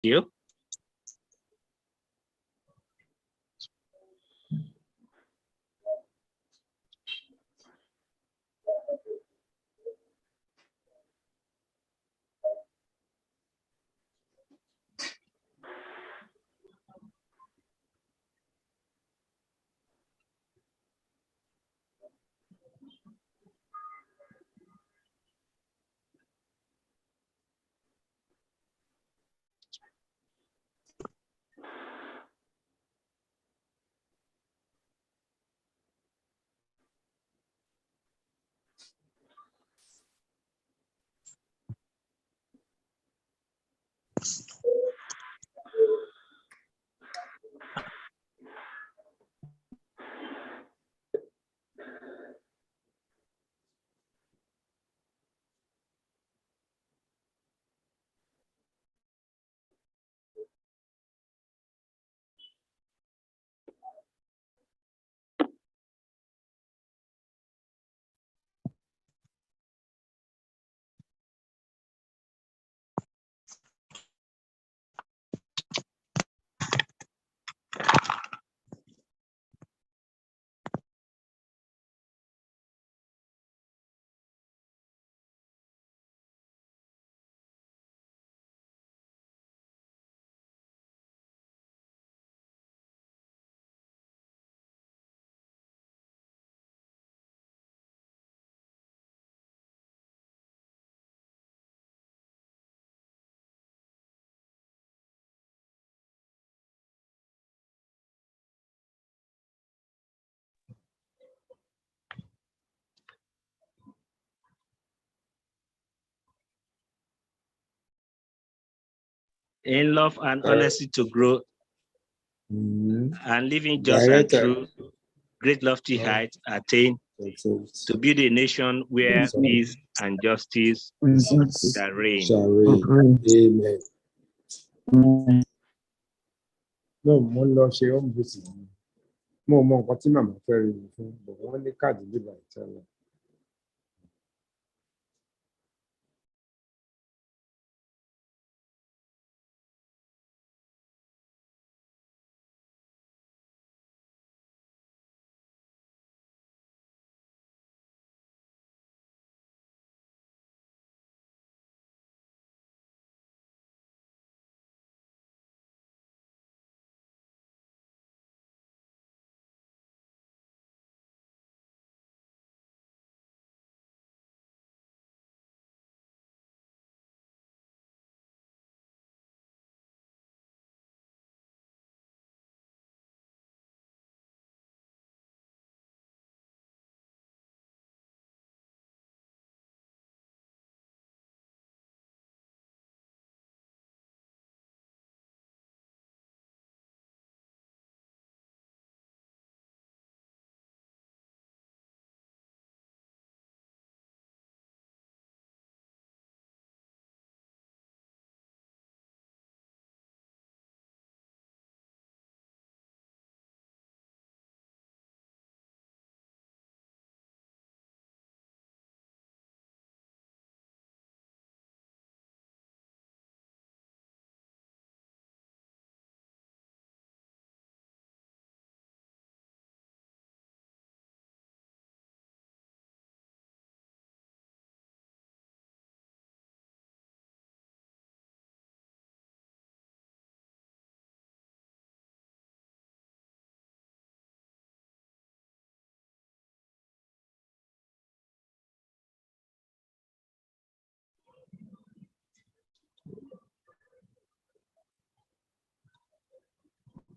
you. In love and honesty to grow, and living just and true, great lofty heights attain, to build a nation where peace and justice shall reign. Amen. No, mo lọ ṣe home visit. Mo mọ nǹkan tí màmá fẹ́ rí mi fún, but wọ́n ní káàdì bíbá ìtẹ́lẹ̀.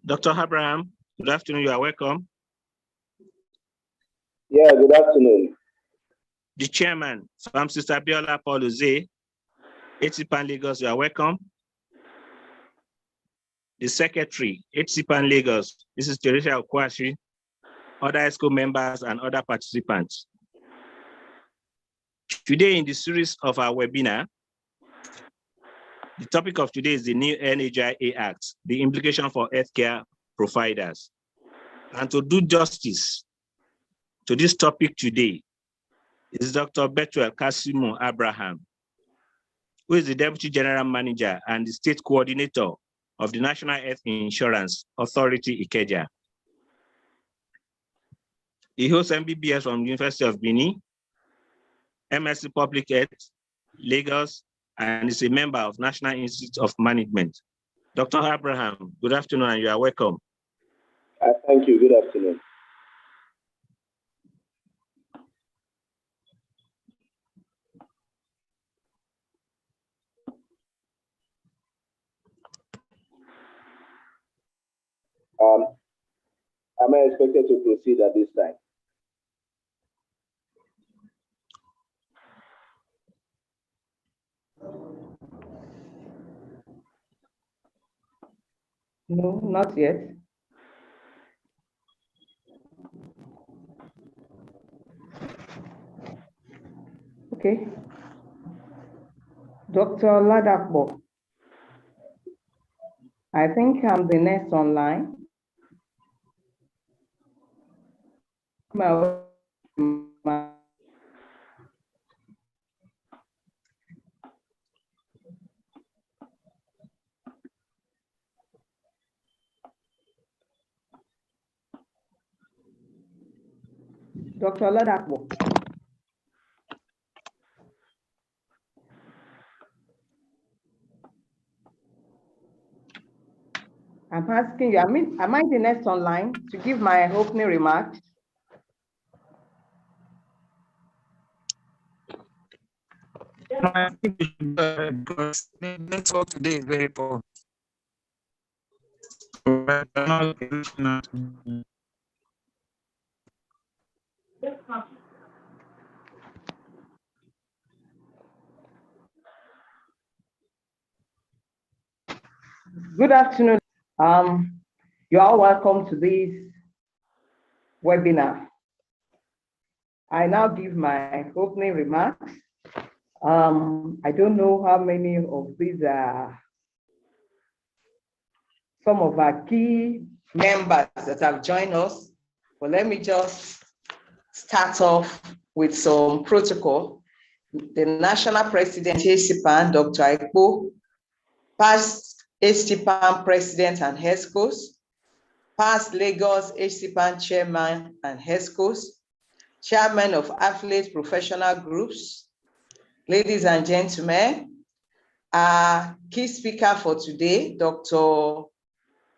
Dr. Abraham, good afternoon, you are welcome. Yeah, good afternoon. The chairman, Pharmacist Abiola Paul Uze, HCPAN Lagos, you are welcome. The secretary, HCPAN Lagos, this is Teresa Okwashi, other ESCO members and other participants. Today in the series of our webinar, the topic of today is the new NHIA Act, the implication for healthcare providers. And to do justice to this topic today is Dr. Bethuel Kasimu Abraham, who is the Deputy General Manager and the State Coordinator of the National Health Insurance Authority, Ikeja. He holds MBBS from the University of Benin, MSc Public Health, Lagos, and is a member of National Institute of Management. Dr. Abraham, good afternoon, and you are welcome. Thank you. Good afternoon. Am I expected to proceed at this time? No, not yet. Okay. Dr. Ladakbo, I think I'm the next online. Dr. Ladakbo. I'm asking you, am I the next online to give my opening remarks? I think we should because the network today is very poor. Good afternoon. You are welcome to this webinar. I now give my opening remarks. I don't know how many of these are some of our key members that have joined us, but let me just start off with some protocol. The National President, HCPAN, Dr. Aikpo, past HCPAN President and HESCOs, past Lagos HCPAN Chairman and HESCOs, Chairman of Affiliate Professional Groups, ladies and gentlemen, our key speaker for today, Dr.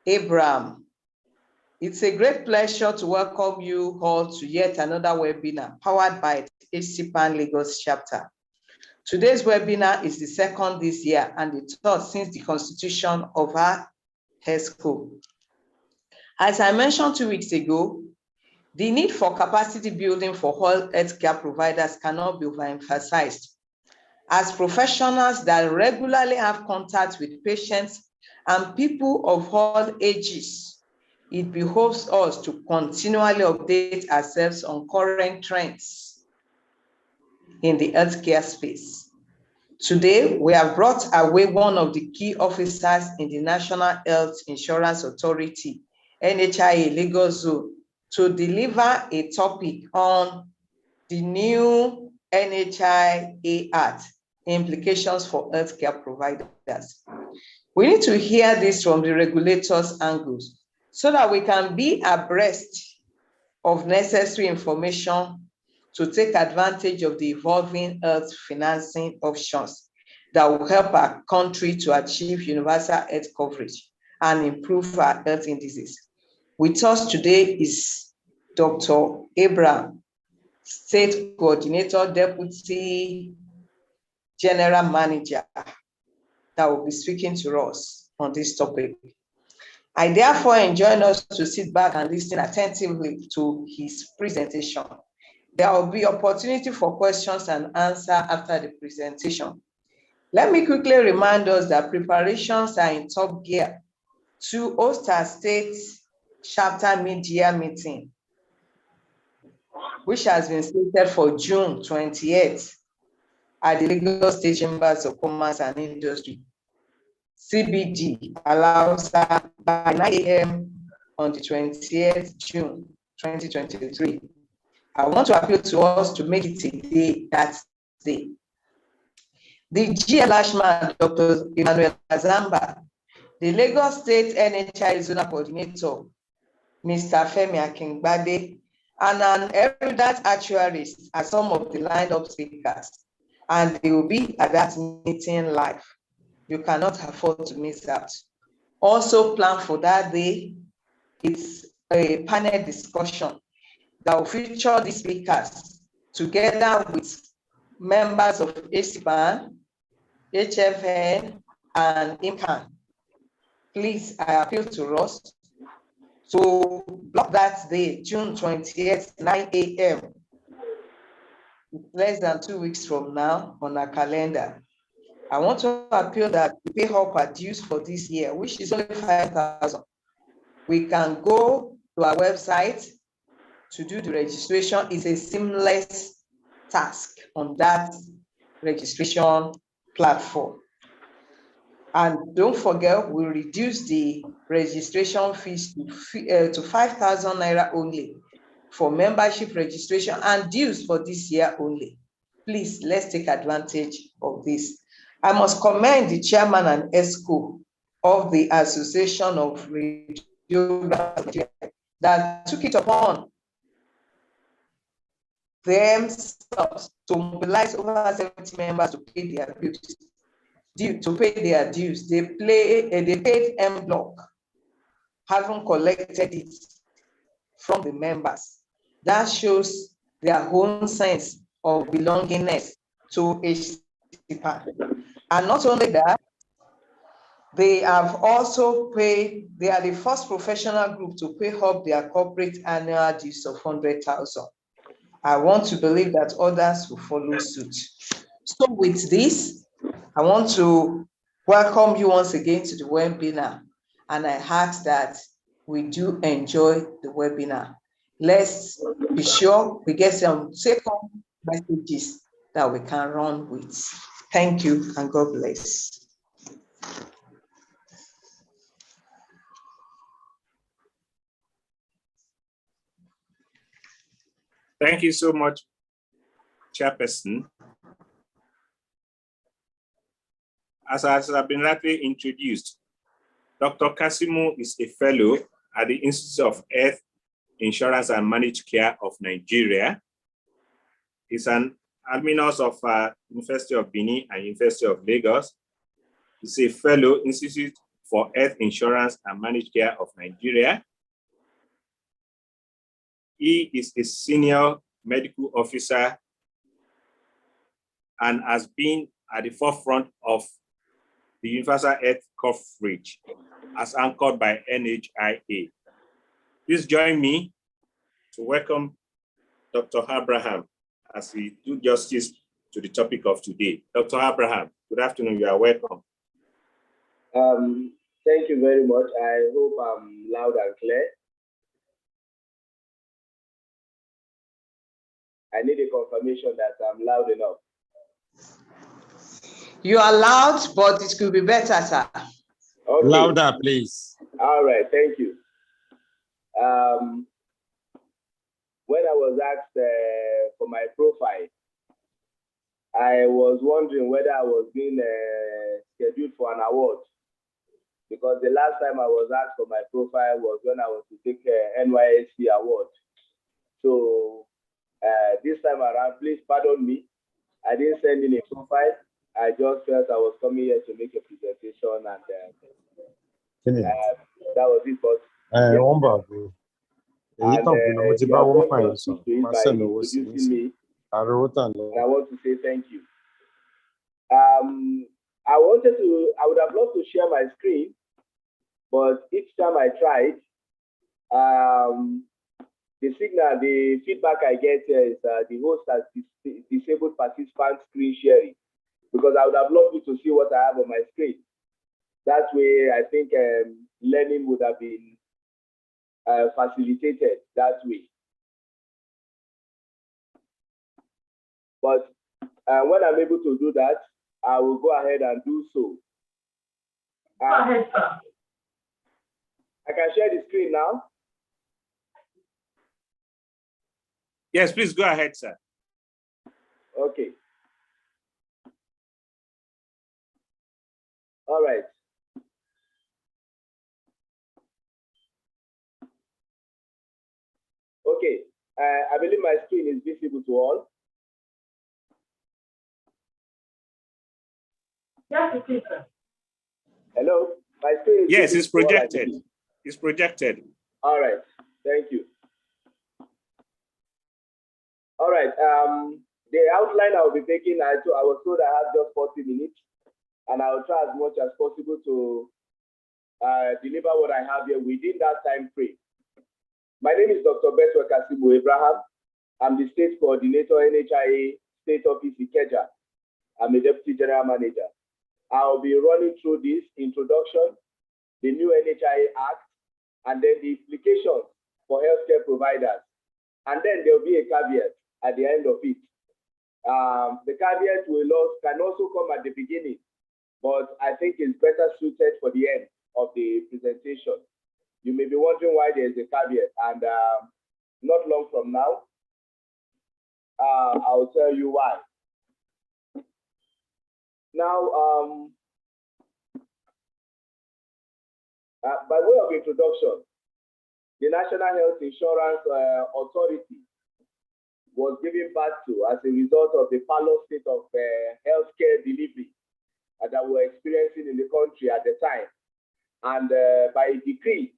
Abraham. It's a great pleasure to welcome you all to yet another webinar powered by HCPAN Lagos chapter. Today's webinar is the second this year and the third since the constitution of our HESCO. As I mentioned 2 weeks ago, the need for capacity building for all healthcare providers cannot be overemphasized. As professionals that regularly have contact with patients and people of all ages, it behoves us to continually update ourselves on current trends in the healthcare space. Today, we have brought away one of the key officers in the National Health Insurance Authority, NHIA Lagos Zone, to deliver a topic on the new NHIA Act, implications for healthcare providers. We need to hear this from the regulators' angles so that we can be abreast of necessary information to take advantage of the evolving health financing options that will help our country to achieve universal health coverage and improve our health indices. With us today is Dr. Abraham, State Coordinator, Deputy General Manager, that will be speaking to us on this topic. I therefore enjoin us to sit back and listen attentively to his presentation. There will be opportunity for questions and answers after the presentation. Let me quickly remind us that preparations are in top gear to host our state chapter mid-year meeting, which has been slated for June 28th at the Lagos State Chambers of Commerce and Industry. CBD allows by 9 a.m. on the 20th June 2023. I want to appeal to us to make it a day that day. the GL Ashman, Dr. Emmanuel Azamba, the Lagos State NHI Zonal Coordinator, Mr. Femi Akingbade, and an erudite actuarist are some of the lined-up speakers, and they will be at that meeting live. You cannot afford to miss out. Also planned for that day, it's a panel discussion that will feature the speakers together with members of ACPAN, HFN, and IMCAN. Please, I appeal to us to block that day, June 28th, 9 a.m., less than 2 weeks from now on our calendar. I want to appeal that we pay up our dues for this year, which is only 5,000. We can go to our website to do the registration. It's a seamless task on that registration platform. And don't forget, we reduce the registration fees to 5,000 naira only for membership registration and dues for this year only. Please, let's take advantage of this. I must commend the chairman and ESCO of the Association of Radio that took it upon themselves to mobilize over 70 members to pay their dues. They paid M Block, having collected it from the members. That shows their own sense of belongingness to HCPAN. And not only that, they have also paid, they are the first professional group to pay up their corporate annual dues of 100,000. I want to believe that others will follow suit. So with this, I want to welcome you once again to the webinar, and I ask that we do enjoy the webinar. Let's be sure we get some take-home messages that we can run with. Thank you and God bless. Thank you so much, Chairperson. As has been rightly introduced, Dr. Kasimu is a fellow at the Institute of Health, Insurance and Managed Care of Nigeria. He's an alumnus of University of Benin and University of Lagos. He's a fellow Institute for Health Insurance and Managed Care of Nigeria. He is a senior medical officer and has been at the forefront of the universal health coverage as anchored by NHIA. Please join me to welcome Dr. Abraham as we do justice to the topic of today. Dr. Abraham, good afternoon, you are welcome. Thank you very much. I hope I'm loud and clear. I need a confirmation that I'm loud enough. You are loud, but it could be better, sir. Okay. Louder, please. All right, thank you. When I was asked for my profile, I was wondering whether I was being scheduled for an award, because the last time I was asked for my profile was when I was to take NYSC award. So this time around, please pardon me. I didn't send in a profile. I just felt I was coming here to make a presentation, and that was it. But and I want to say thank you. I would have loved to share my screen, but each time I tried, the feedback I get here is the host has disabled participant screen sharing, because I would have loved you to see what I have on my screen. That way, I think learning would have been facilitated that way. But when I'm able to do that, I will go ahead and do so. Go ahead, sir. I can share the screen now. Yes, please go ahead, sir. Okay. All right. Okay. I believe my screen is visible to all. Yes, it is, sir. Hello? My screen is Yes, it's visible to all, I projected. believe. It's projected. All right. Thank you. All right. The outline I'll be taking, I was told I have just 40 minutes, and I'll try as much as possible to deliver what I have here within that time frame. My name is Dr. Betwe Kasibu Abraham. I'm the State Coordinator, NHIA State Office Ikeja. I'm a Deputy General Manager. I'll be running through this introduction, the new NHIA Act, and then the implications for healthcare providers. And then there'll be a caveat at the end of it. The caveat can also come at the beginning, but I think it's better suited for the end of the presentation. You may be wondering why there's a caveat, and not long from now, I'll tell you why. Now, by way of introduction, the National Health Insurance Authority was given birth to as a result of the parlous state of healthcare delivery that we were experiencing in the country at the time. And by decree,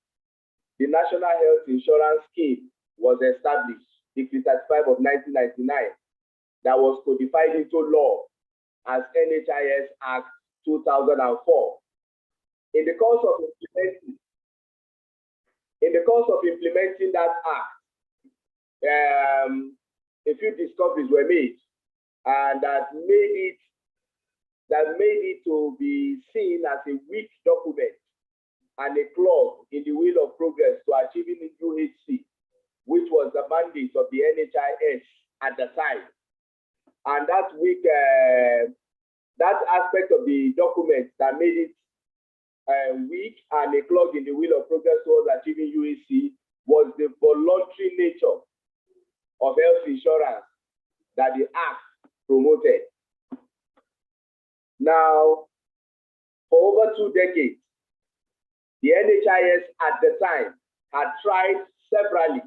the National Health Insurance Scheme was established, Decree 35 of 1999, that was codified into law as NHIS Act 2004. In the course of implementing that act, a few discoveries were made, and that made it to be seen as a weak document and a clog in the wheel of progress to achieving the UHC, which was the mandate of the NHIS at the time. And that weak, that aspect of the document that made it weak and a clog in the wheel of progress towards achieving UHC was the voluntary nature of health insurance that the Act promoted. Now, for over 2 decades, the NHIS at the time had tried severally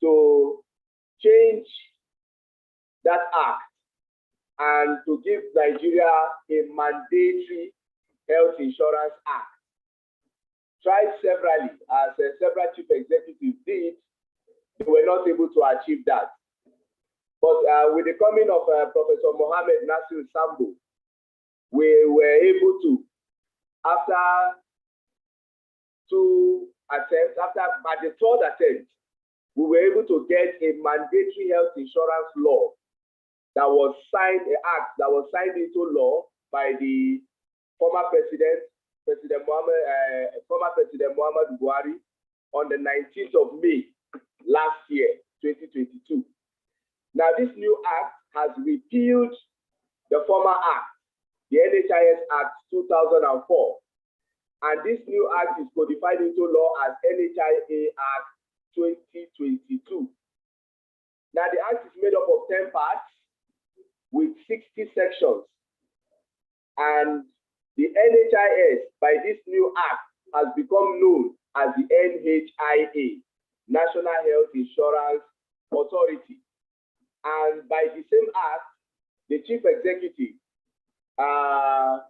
to change that act and to give Nigeria a mandatory health insurance act. Tried severally, as several chief executives did, they were not able to achieve that. But with the coming of Professor Mohammed Nasir Sambo, we were able to, after 2 attempts, at the 3rd attempt, we were able to get a mandatory health insurance law that was signed, an act that was signed into law by the former President Muhammad Buhari on the 19th of May last year, 2022. Now, this new act has repealed the former act, the NHIS Act 2004. And this new act is codified into law as NHIA Act 2022. Now, the act is made up of 10 parts with 60 sections. And the NHIS, by this new act, has become known as the NHIA, National Health Insurance Authority. And by the same act, the chief executive,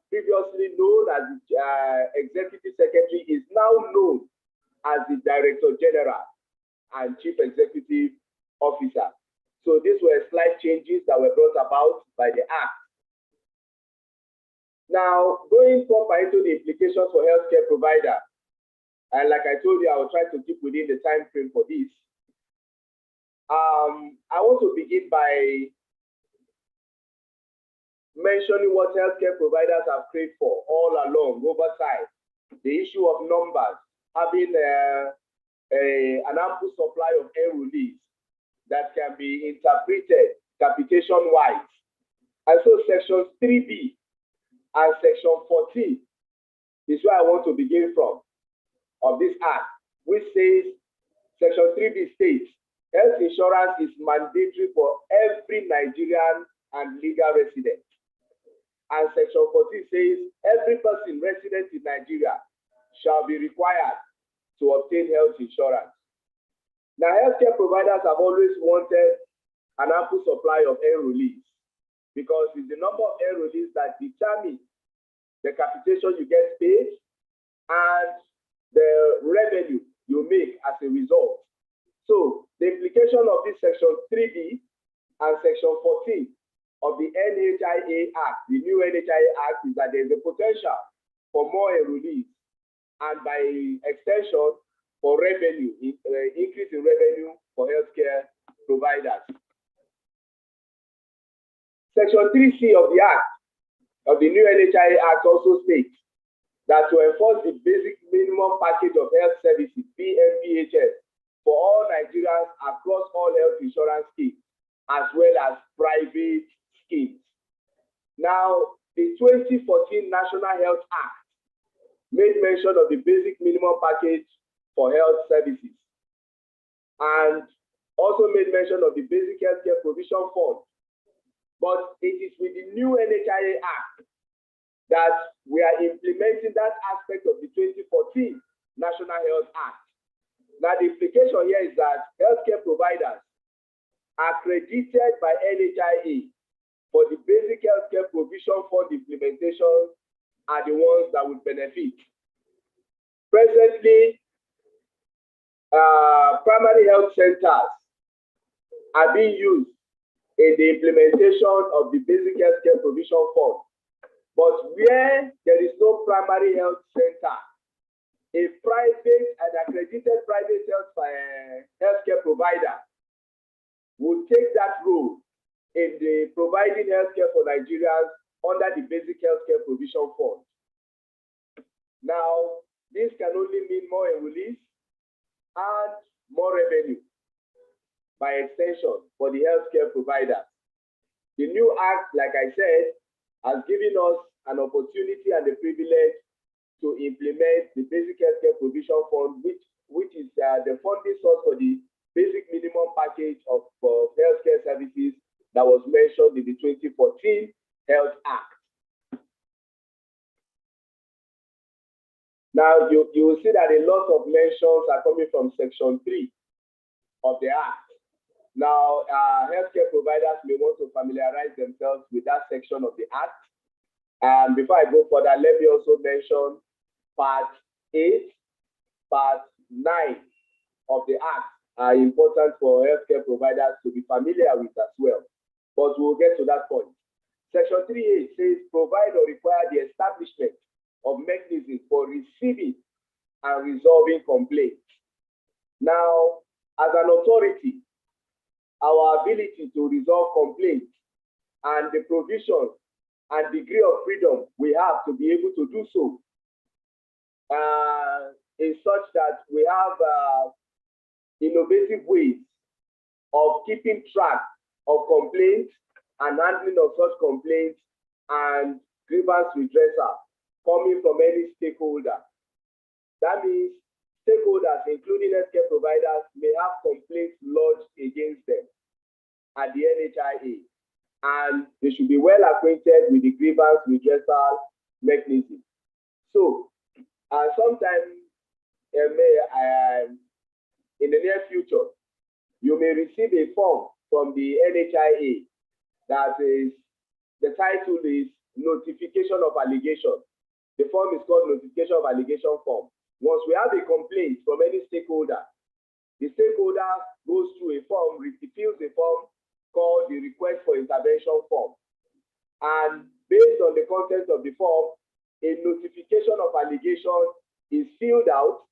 previously known as the executive secretary, is now known as the director general and chief executive officer. So these were slight changes that were brought about by the act. Now, going proper into the implications for healthcare provider, and like I told you, I will try to keep within the time frame for this. I want to begin by mentioning what healthcare providers have prayed for all along, over time. The issue of numbers, having an ample supply of enrollees that can be interpreted capitation-wise. And so sections 3B and section 14 is where I want to begin from of this act, which says, section 3B states, health insurance is mandatory for every Nigerian and legal resident. And Section 14 says every person resident in Nigeria shall be required to obtain health insurance. Now, healthcare providers have always wanted an ample supply of enrollees because it's the number of enrollees that determine the capitation you get paid and the revenue you make as a result. So the implication of this Section 3B and Section 14 of the NHIA Act, the new NHIA Act, is that there is a potential for more enrollees and by extension for revenue, increase in revenue for healthcare providers. Section 3C of the Act, of the new NHIA Act also states that to enforce the basic minimum package of health services, BMPHS, for all Nigerians across all health insurance schemes, as well as private schemes. Now, the 2014 National Health Act made mention of the basic minimum package for health services and also made mention of the basic healthcare provision fund. But it is with the new NHIA Act that we are implementing that aspect of the 2014 National Health Act. Now, the implication here is that healthcare providers accredited by NHIA for the basic healthcare provision fund implementation are the ones that would benefit. Presently, primary health centers are being used in the implementation of the basic healthcare provision fund. But where there is no primary health center, a private and accredited private healthcare provider will take that role in the providing healthcare for Nigerians under the basic healthcare provision fund. Now, this can only mean more enrollees and more revenue by extension for the healthcare providers. The new act, like I said, has given us an opportunity and the privilege to implement the basic healthcare provision fund, which is the funding source for the basic minimum package of healthcare services that was mentioned in the 2014 Health Act. Now, you will see that a lot of mentions are coming from Section 3 of the Act. Now, healthcare providers may want to familiarize themselves with that section of the Act. And before I go further, let me also mention Part 8, Part 9 of the Act are important for healthcare providers to be familiar with as well. But we'll get to that point. Section 3A says provide or require the establishment of mechanisms for receiving and resolving complaints. Now, as an authority, our ability to resolve complaints and the provision and degree of freedom we have to be able to do so is such that we have innovative ways of keeping track of complaints and handling of such complaints and grievance redressal coming from any stakeholder. That means stakeholders, including healthcare providers, may have complaints lodged against them at the NHIA, and they should be well acquainted with the grievance redressal mechanism. So, sometime in the near future, you may receive a form from the NHIA that is, the title is Notification of Allegation. The form is called Notification of Allegation form. Once we have a complaint from any stakeholder, the stakeholder goes through a form, fills a form called the Request for Intervention form. And based on the content of the form, a notification of allegation is filled out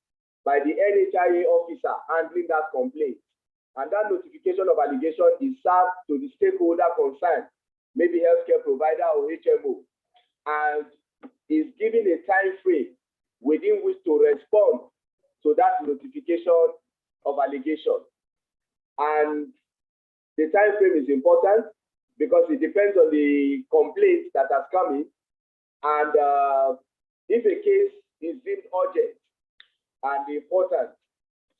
by the NHIA officer handling that complaint. And that notification of allegation is served to the stakeholder concerned, maybe healthcare provider or HMO, and is given a time frame within which to respond to that notification of allegation. And the time frame is important because it depends on the complaint that has come in. And if a case is deemed urgent and important,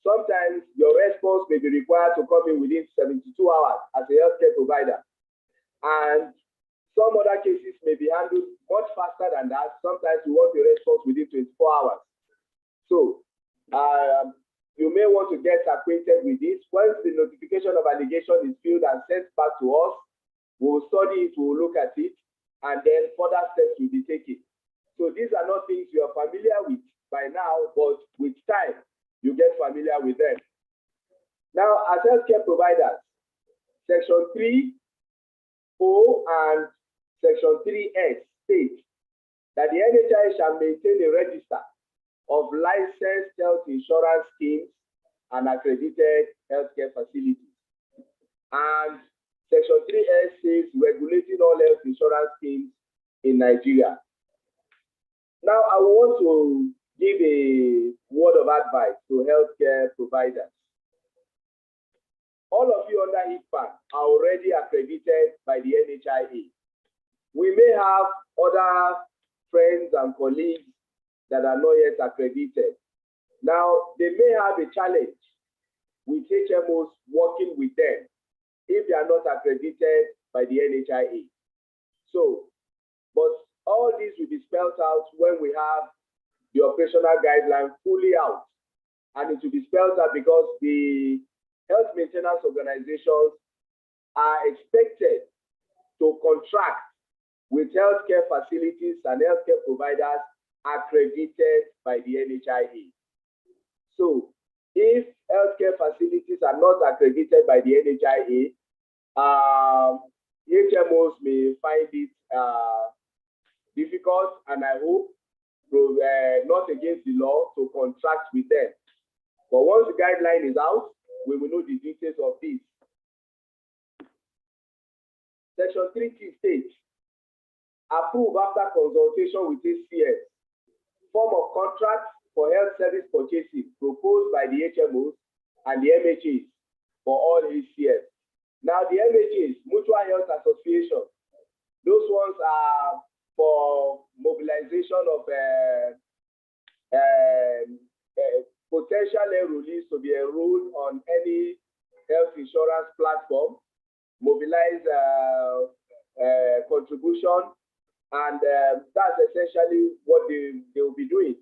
sometimes your response may be required to come in within 72 hours as a healthcare provider. And Some other cases may be handled much faster than that. Sometimes we want a response within 24 hours. So you may want to get acquainted with this. Once the notification of allegation is filled and sent back to us, we will study it, we will look at it, and then further steps will be taken. So these are not things you are familiar with by now, but with time, you get familiar with them. Now, as healthcare providers, Section 3(o) and Section 3(s) state that the NHI shall maintain a register of licensed health insurance schemes and accredited healthcare facilities. And Section 3(s) says regulating all health insurance schemes in Nigeria. Now, I want to give a word of advice to healthcare providers. All of you under HIPAA are already accredited by the NHIA. We may have other friends and colleagues that are not yet accredited. Now, they may have a challenge with HMOs working with them if they are not accredited by the NHIA. So, but all this will be spelled out when we have the operational guideline fully out. And it will be spelled out because the health maintenance organizations are expected to contract with healthcare facilities and healthcare providers accredited by the NHIA. So if healthcare facilities are not accredited by the NHIA, HMOs may find it difficult, and I hope not against the law to contract with them. But once the guideline is out, we will know the details of this. Section 3T states, approve after consultation with HCS, form of contracts for health service purchasing proposed by the HMOs and the MHAs for all HCS. Now, the MHAs, Mutual Health Association, those ones are for mobilization of potential enrollees to be enrolled on any health insurance platform, mobilize contribution, and that's essentially what they will be doing.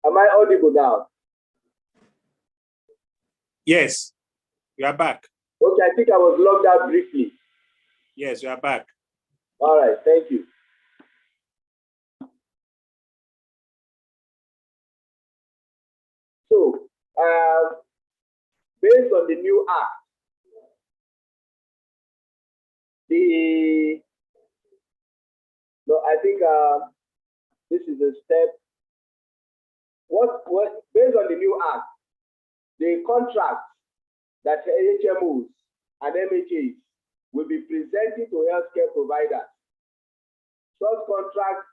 Am I audible now? Yes, you are back. Okay, I think I was logged out briefly. Yes, you are back. All right, thank you. So, based on the new act, I think this is a step. Based on the new act, the contracts that HMOs and MHAs will be presenting to healthcare providers. Such contracts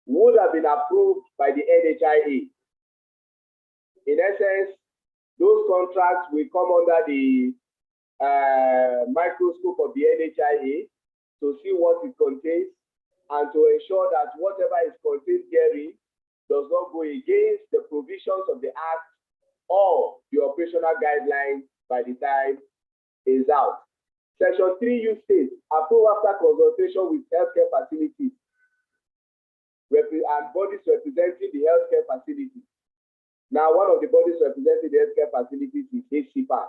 would have been approved by the NHIA. In essence, those contracts will come under the microscope of the NHIA to see what it contains and to ensure that whatever is contained therein does not go against the provisions of the Act or the operational guidelines by the time is out. Section 3U states, approve after consultation with healthcare facilities and bodies representing the healthcare facilities. Now, one of the bodies representing the healthcare facilities is HCPA.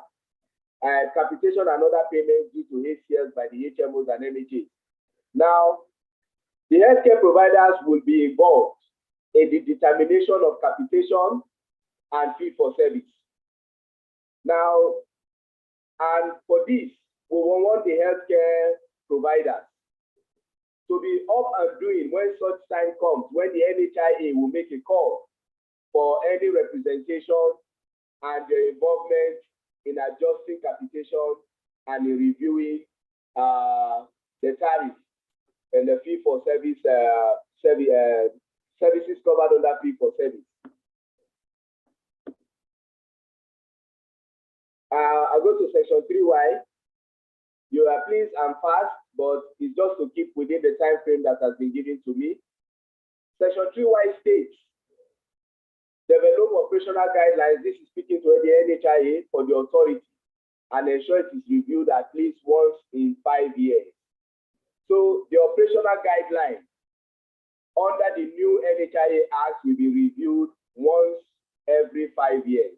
Capitation and other payments due to HCS by the HMOs and MHAs. Now, the healthcare providers will be involved in the determination of capitation and fee for service. Now, and for this, we want the healthcare providers to be up and doing when such time comes, when the NHIA will make a call for any representation and their involvement in adjusting capitation and in reviewing the tariff and the fee for service services covered under fee for service. I'll go to section 3Y. You are pleased and fast, but it's just to keep within the time frame that has been given to me. Section 3Y states, develop operational guidelines. This is speaking to the NHIA for the authority and ensure it is reviewed at least once in 5 years. So the operational guideline under the new NHIA Act will be reviewed once every 5 years.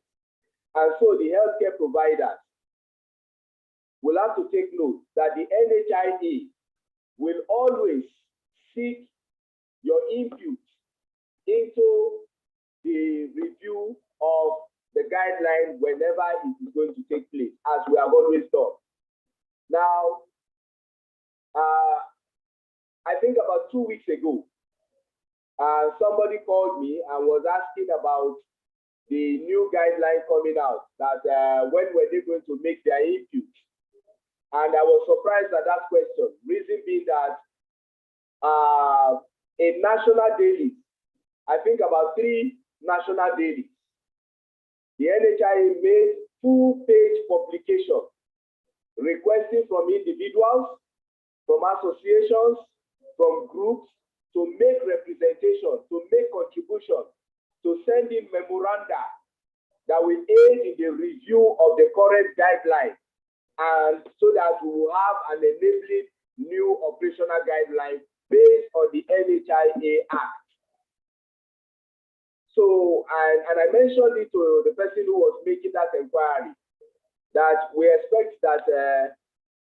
And so the healthcare providers will have to take note that the NHIA will always seek your input into the review of the guideline whenever it is going to take place, as we have always done. Now, I think about 2 weeks ago, somebody called me and was asking about the new guideline coming out, that when were they going to make their input? And I was surprised at that question, reason being that in national dailies, I think about 3 national dailies, the NHIA made full-page publication requesting from individuals, from associations, from groups to make representation, to make contribution, to send in memoranda that will aid in the review of the current guideline, and so that we will have an enabling new operational guideline based on the NHIA Act. So, and I mentioned it to the person who was making that inquiry, that we expect that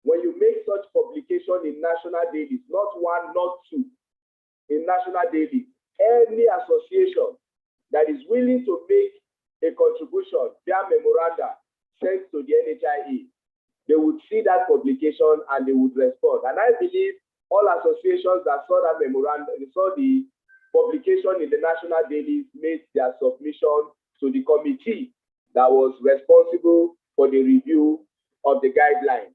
when you make such publication in national dailies, not 1, not 2, in national dailies, any association that is willing to make a contribution via memoranda sent to the NHIA, they would see that publication and they would respond. And I believe all associations that saw that memorandum, saw the publication in the national dailies, made their submission to the committee that was responsible for the review of the guideline.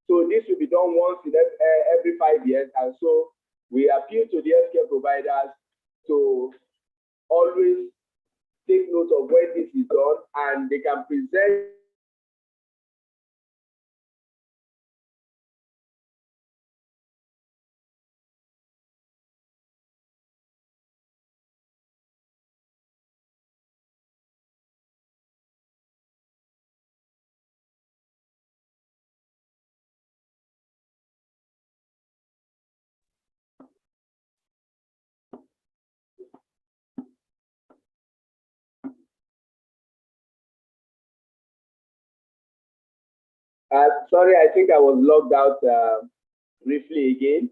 So this will be done once in every 5 years. And so we appeal to the healthcare providers to always take note of when this is done, and they can present sorry, I think I was logged out briefly again.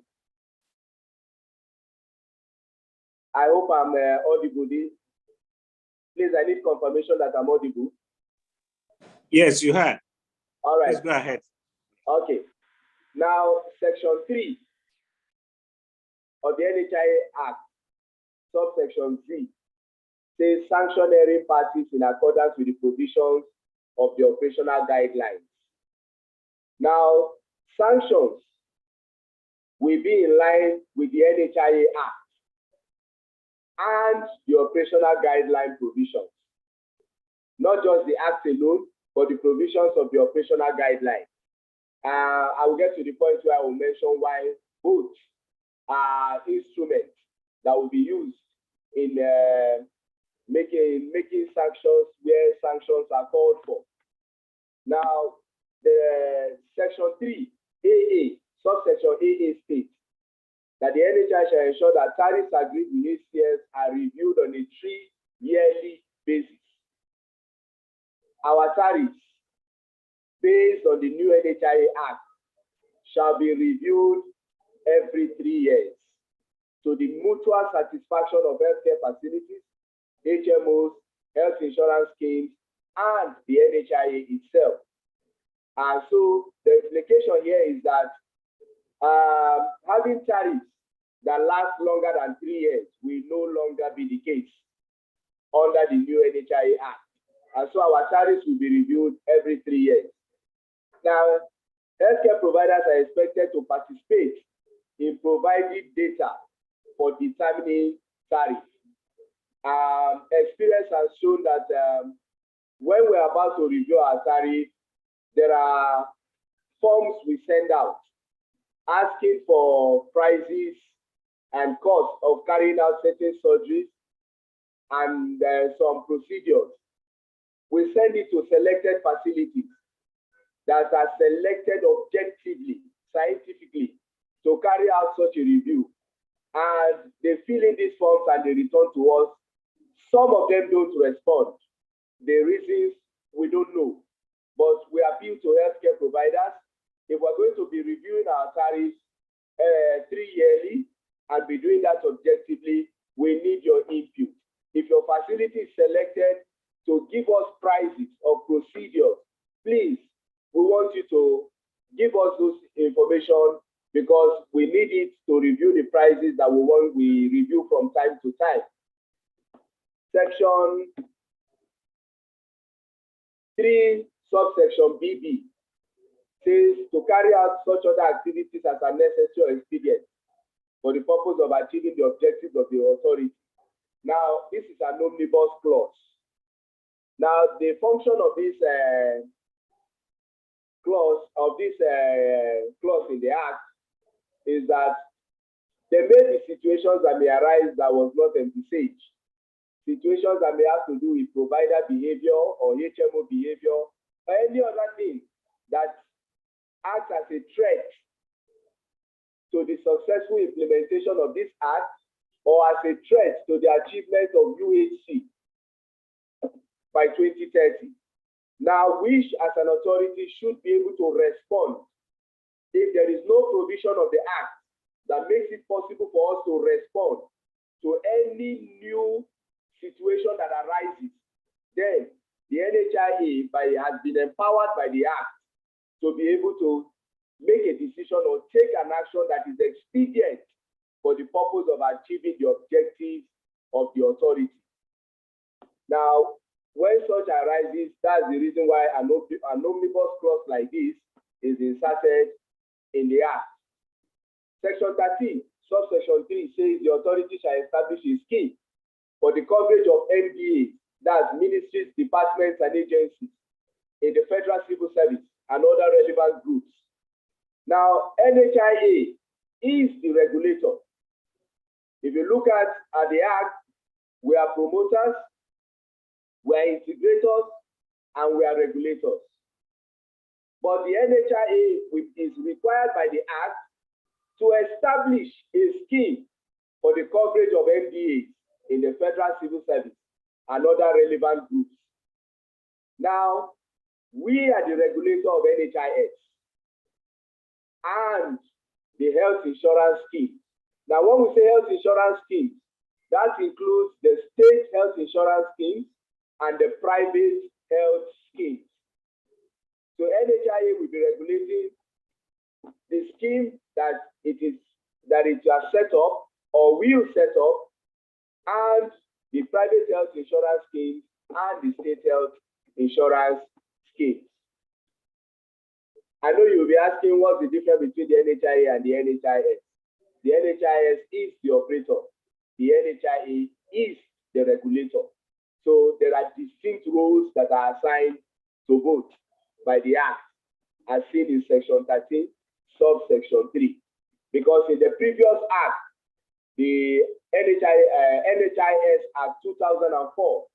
I hope I'm audible. Please, I need confirmation that I'm audible. Yes, you are. All right. Please go ahead. Okay. Now, section 3 of the NHIA Act, subsection Z, says sanctioning parties in accordance with the provisions of the operational guidelines. Now, sanctions will be in line with the NHIA Act and the operational guideline provisions. Not just the Act alone, but the provisions of the operational guideline. I will get to the point where I will mention why both are instruments that will be used in making sanctions where sanctions are called for. Now, the section 3 AA, subsection AA states that the NHI shall ensure that tariffs agreed with ACS are reviewed on a 3-yearly basis. Our tariffs, based on the new NHIA Act, shall be reviewed every 3 years to the mutual satisfaction of healthcare facilities, HMOs, health insurance schemes, and the NHIA itself. And so the implication here is that having tariffs that last longer than 3 years will no longer be the case. under the new NHIA Act. And so our tariffs will be reviewed every 3 years. Now, healthcare providers are expected to participate in providing data for determining tariff. Experience has shown that when we're about to review our tariff, there are forms we send out asking for prices and costs of carrying out certain surgeries and some procedures. We send it to selected facilities that are selected objectively, scientifically, to carry out such a review. And they fill in these forms and they return to us. Some of them don't respond. The reasons we don't know. But we appeal to healthcare providers. If we're going to be reviewing our tariffs 3 yearly and be doing that objectively, we need your input. If your facility is selected to give us prices of procedures, please, we want you to give us those information because we need it to review the prices that we review from time to time. Section 3, subsection BB says to carry out such other activities as are necessary or expedient for the purpose of achieving the objectives of the authority. Now, this is an omnibus clause. Now, the function of this clause in the Act is that there may be situations that may arise that was not envisaged. Situations that may have to do with provider behavior or HMO behavior or any other thing that acts as a threat to the successful implementation of this Act or as a threat to the achievement of UHC by 2030. Now, we as an authority should be able to respond if there is no provision of the Act that makes it possible for us to respond to any new situation that arises. Then the NHIA has been empowered by the Act to be able to make a decision or take an action that is expedient for the purpose of achieving the objectives of the authority. Now, when such arises, that's the reason why an omnibus clause like this is inserted in the Act. Section 13, subsection 3 says the authority shall establish a scheme for the coverage of MDAs, that's ministries, departments, and agencies in the Federal Civil Service and other relevant groups. Now, NHIA is the regulator. If you look at the Act, we are promoters, we are integrators, and we are regulators. But the NHIA is required by the Act to establish a scheme for the coverage of MDAs in the Federal Civil Service and other relevant groups. Now, we are the regulator of NHIS and the health insurance scheme. Now, when we say health insurance schemes, that includes the state health insurance schemes and the private health schemes. So NHIA will be regulating the scheme that it has set up or will set up, and the private health insurance schemes and the state health insurance schemes. I know you'll be asking what's the difference between the NHIA and the NHIS. The NHIS is the operator. The NHIA is the regulator. So there are distinct roles that are assigned to both by the Act, as seen in Section 13, subsection 3. Because in the previous Act, the NHIS Act 2004,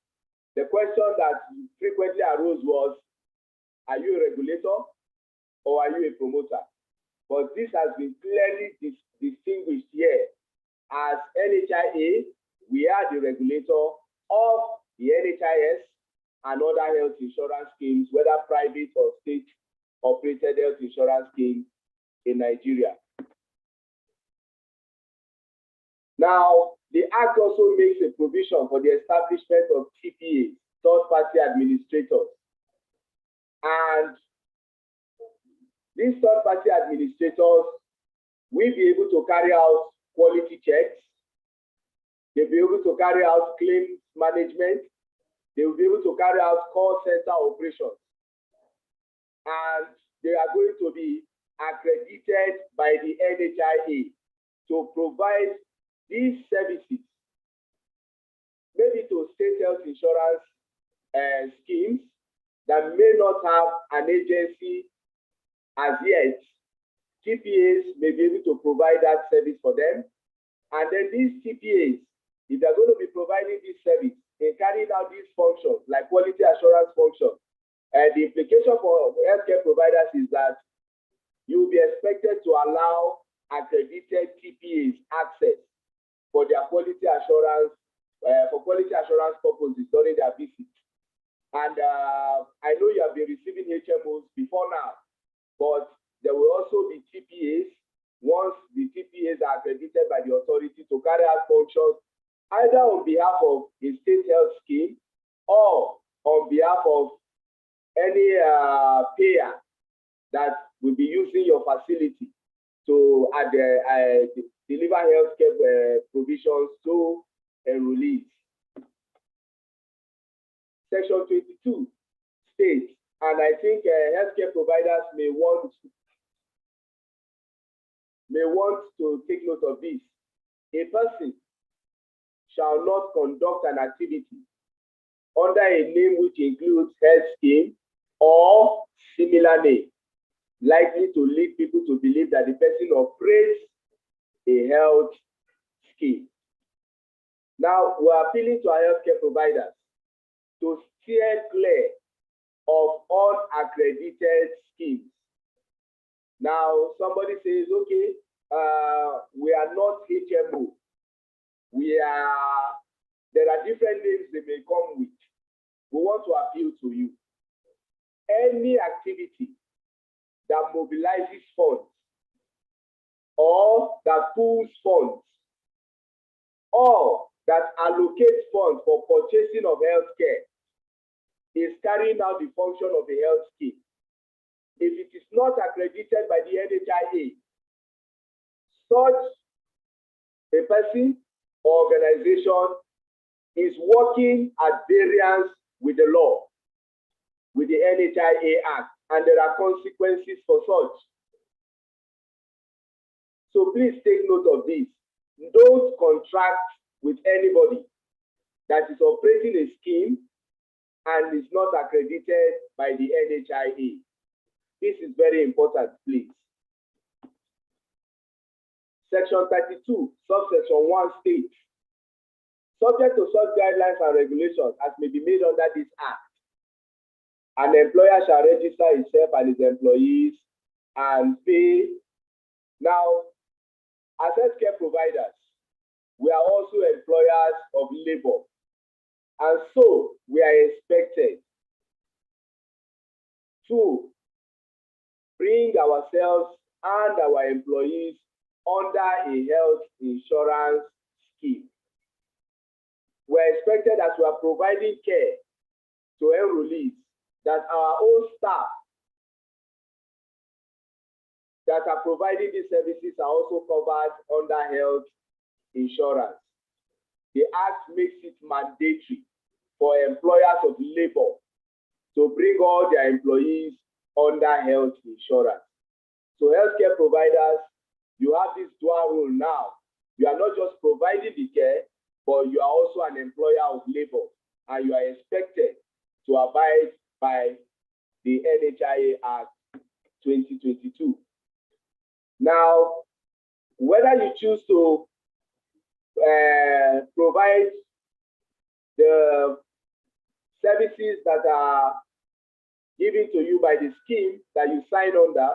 the question that frequently arose was, are you a regulator or are you a promoter? But this has been clearly distinguished here. As NHIA, we are the regulator of the NHIS and other health insurance schemes, whether private or state-operated health insurance schemes in Nigeria. Now, the Act also makes a provision for the establishment of TPAs, third-party administrators. And these third-party administrators will be able to carry out quality checks, They'll be able to carry out claims management. They will be able to carry out call center operations. And they are going to be accredited by the NHIA to provide these services, maybe to state health insurance schemes that may not have an agency as yet. TPAs may be able to provide that service for them. And then these TPAs, if they're going to be providing this service in carrying out these functions, like quality assurance function, the implication for healthcare providers is that you will be expected to allow accredited TPAs access for their quality assurance, for quality assurance purposes during their visit. And I know you have been receiving HMOs before now, but there will also be TPAs once the TPAs are accredited by the authority to carry out functions either on behalf of a state health scheme or on behalf of any payer that will be using your facility to deliver healthcare provisions to enrollees. Section 22 states, and I think healthcare providers may want to take note of this. A person shall not conduct an activity under a name which includes health scheme or similar name, likely to lead people to believe that the person operates a health scheme. Now, we're appealing to our healthcare providers to steer clear of unaccredited schemes. Now, somebody says, okay, we are not HMO. There are different names they may come with. We want to appeal to you. Any activity that mobilizes funds or that pools funds or that allocates funds for purchasing of healthcare is carrying out the function of a health scheme. If it is not accredited by the NHIA, such a person or organization is working at variance with the law, with the NHIA Act, and there are consequences for such. So please take note of this. Don't contract with anybody that is operating a scheme and is not accredited by the NHIA. This is very important, please. Section 32, subsection 1 states, subject to such guidelines and regulations as may be made under this act, an employer shall register himself and his employees and pay. Now, as healthcare providers, we are also employers of labor. And so we are expected to bring ourselves and our employees under a health insurance scheme. We're expected, as we are providing care to enrollees, that our own staff that are providing these services are also covered under health insurance. The Act makes it mandatory for employers of labor to bring all their employees under health insurance. So healthcare providers, you have this dual role now. You are not just providing the care, but you are also an employer of labor, and you are expected to abide by the NHIA Act 2022. Now, whether you choose to provide the services that are given to you by the scheme that you sign under,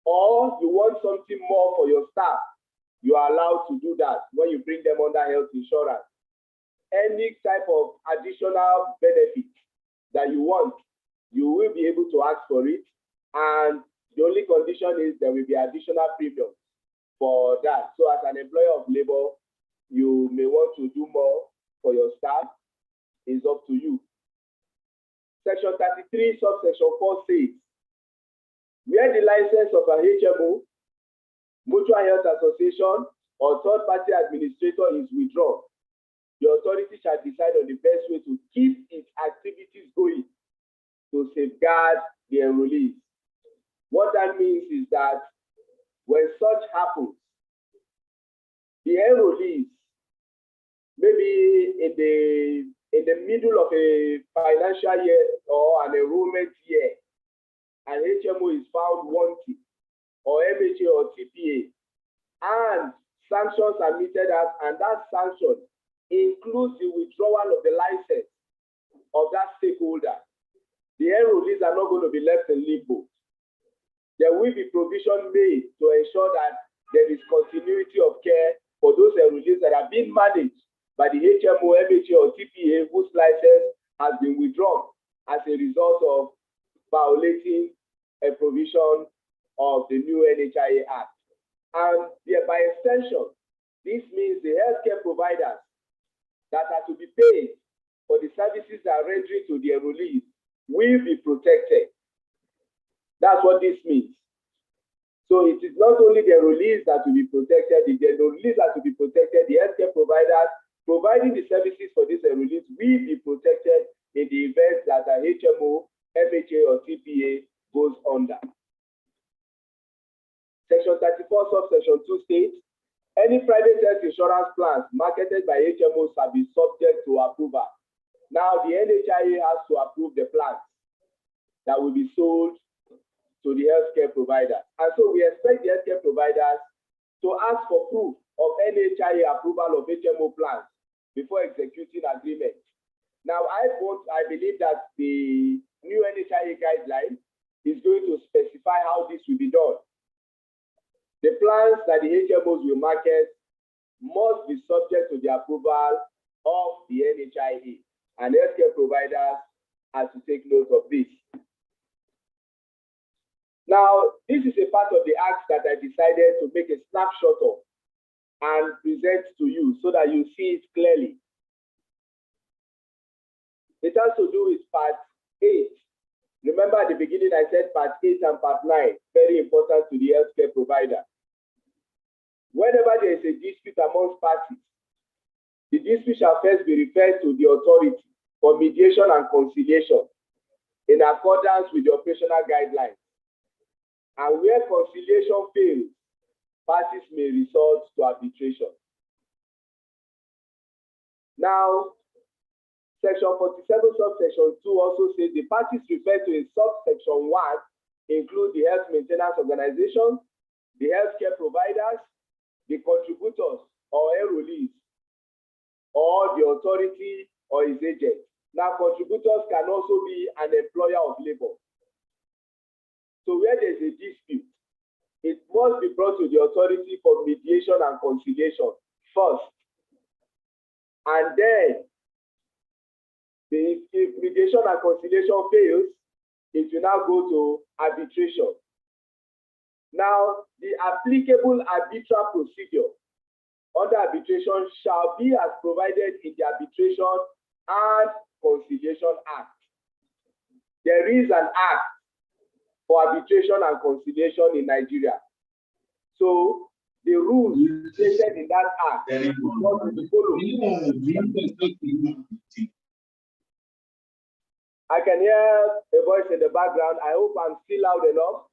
or you want something more for your staff, you are allowed to do that when you bring them under health insurance. Any type of additional benefit that you want, you will be able to ask for it. And the only condition is there will be additional premiums for that. So as an employer of labor, you may want to do more for your staff. It's up to you. Section 33, subsection 4 says, where the license of a HMO, mutual health association, or third-party administrator is withdrawn, the authority shall decide on the best way to keep its activities going to safeguard the enrollees. What that means is that when such happens, the enrollees, maybe in the middle of a financial year or an enrollment year, an HMO is found wanting, or MHA or TPA, and sanctions are meted out, and that sanction includes the withdrawal of the license of that stakeholder, the enrollees are not going to be left in limbo. There will be provision made to ensure that there is continuity of care for those enrollees that are being managed by the HMO, MHA, or TPA whose license has been withdrawn as a result of violating a provision of the new NHIA Act. And by extension, this means the healthcare providers that are to be paid for the services that are rendered to the enrollees will be protected. That's what this means. So it is not only the enrollees that will be protected, the enrollees are to be protected, the healthcare providers providing the services for these enrollees will be protected in the event that a HMO, MHA, or TPA goes under. Section 34, subsection 2 states, any private health insurance plans marketed by HMOs shall be subject to approval. Now, the NHIA has to approve the plans that will be sold to the healthcare provider. And so we expect the healthcare providers to ask for proof of NHIA approval of HMO plans before executing agreement. Now, I believe that the new NHIA guideline is going to specify how this will be done. The plans that the HMOs will market must be subject to the approval of the NHIA, and healthcare providers have to take note of this. Now, this is a part of the act that I decided to make a snapshot of and present to you so that you see it clearly. It has to do with part 8. Remember at the beginning I said part 8 and part 9, very important to the healthcare provider. Whenever there is a dispute amongst parties, the dispute shall first be referred to the authority for mediation and conciliation in accordance with the operational guidelines. And where conciliation fails, parties may resort to arbitration. Now, section 47, subsection 2 also says the parties referred to in subsection 1 include the health maintenance organization, the healthcare providers, the contributors or enrollees, or the authority or its agent. Now, contributors can also be an employer of labor. So where there's a dispute, it must be brought to the authority for mediation and conciliation first. And then, if mediation and conciliation fails, it will now go to arbitration. Now, the applicable arbitral procedure under arbitration shall be as provided in the Arbitration and Conciliation Act. There is an act for arbitration and conciliation in Nigeria. So the rules stated in that act must be followed. I can hear a voice in the background. I hope I'm still loud enough.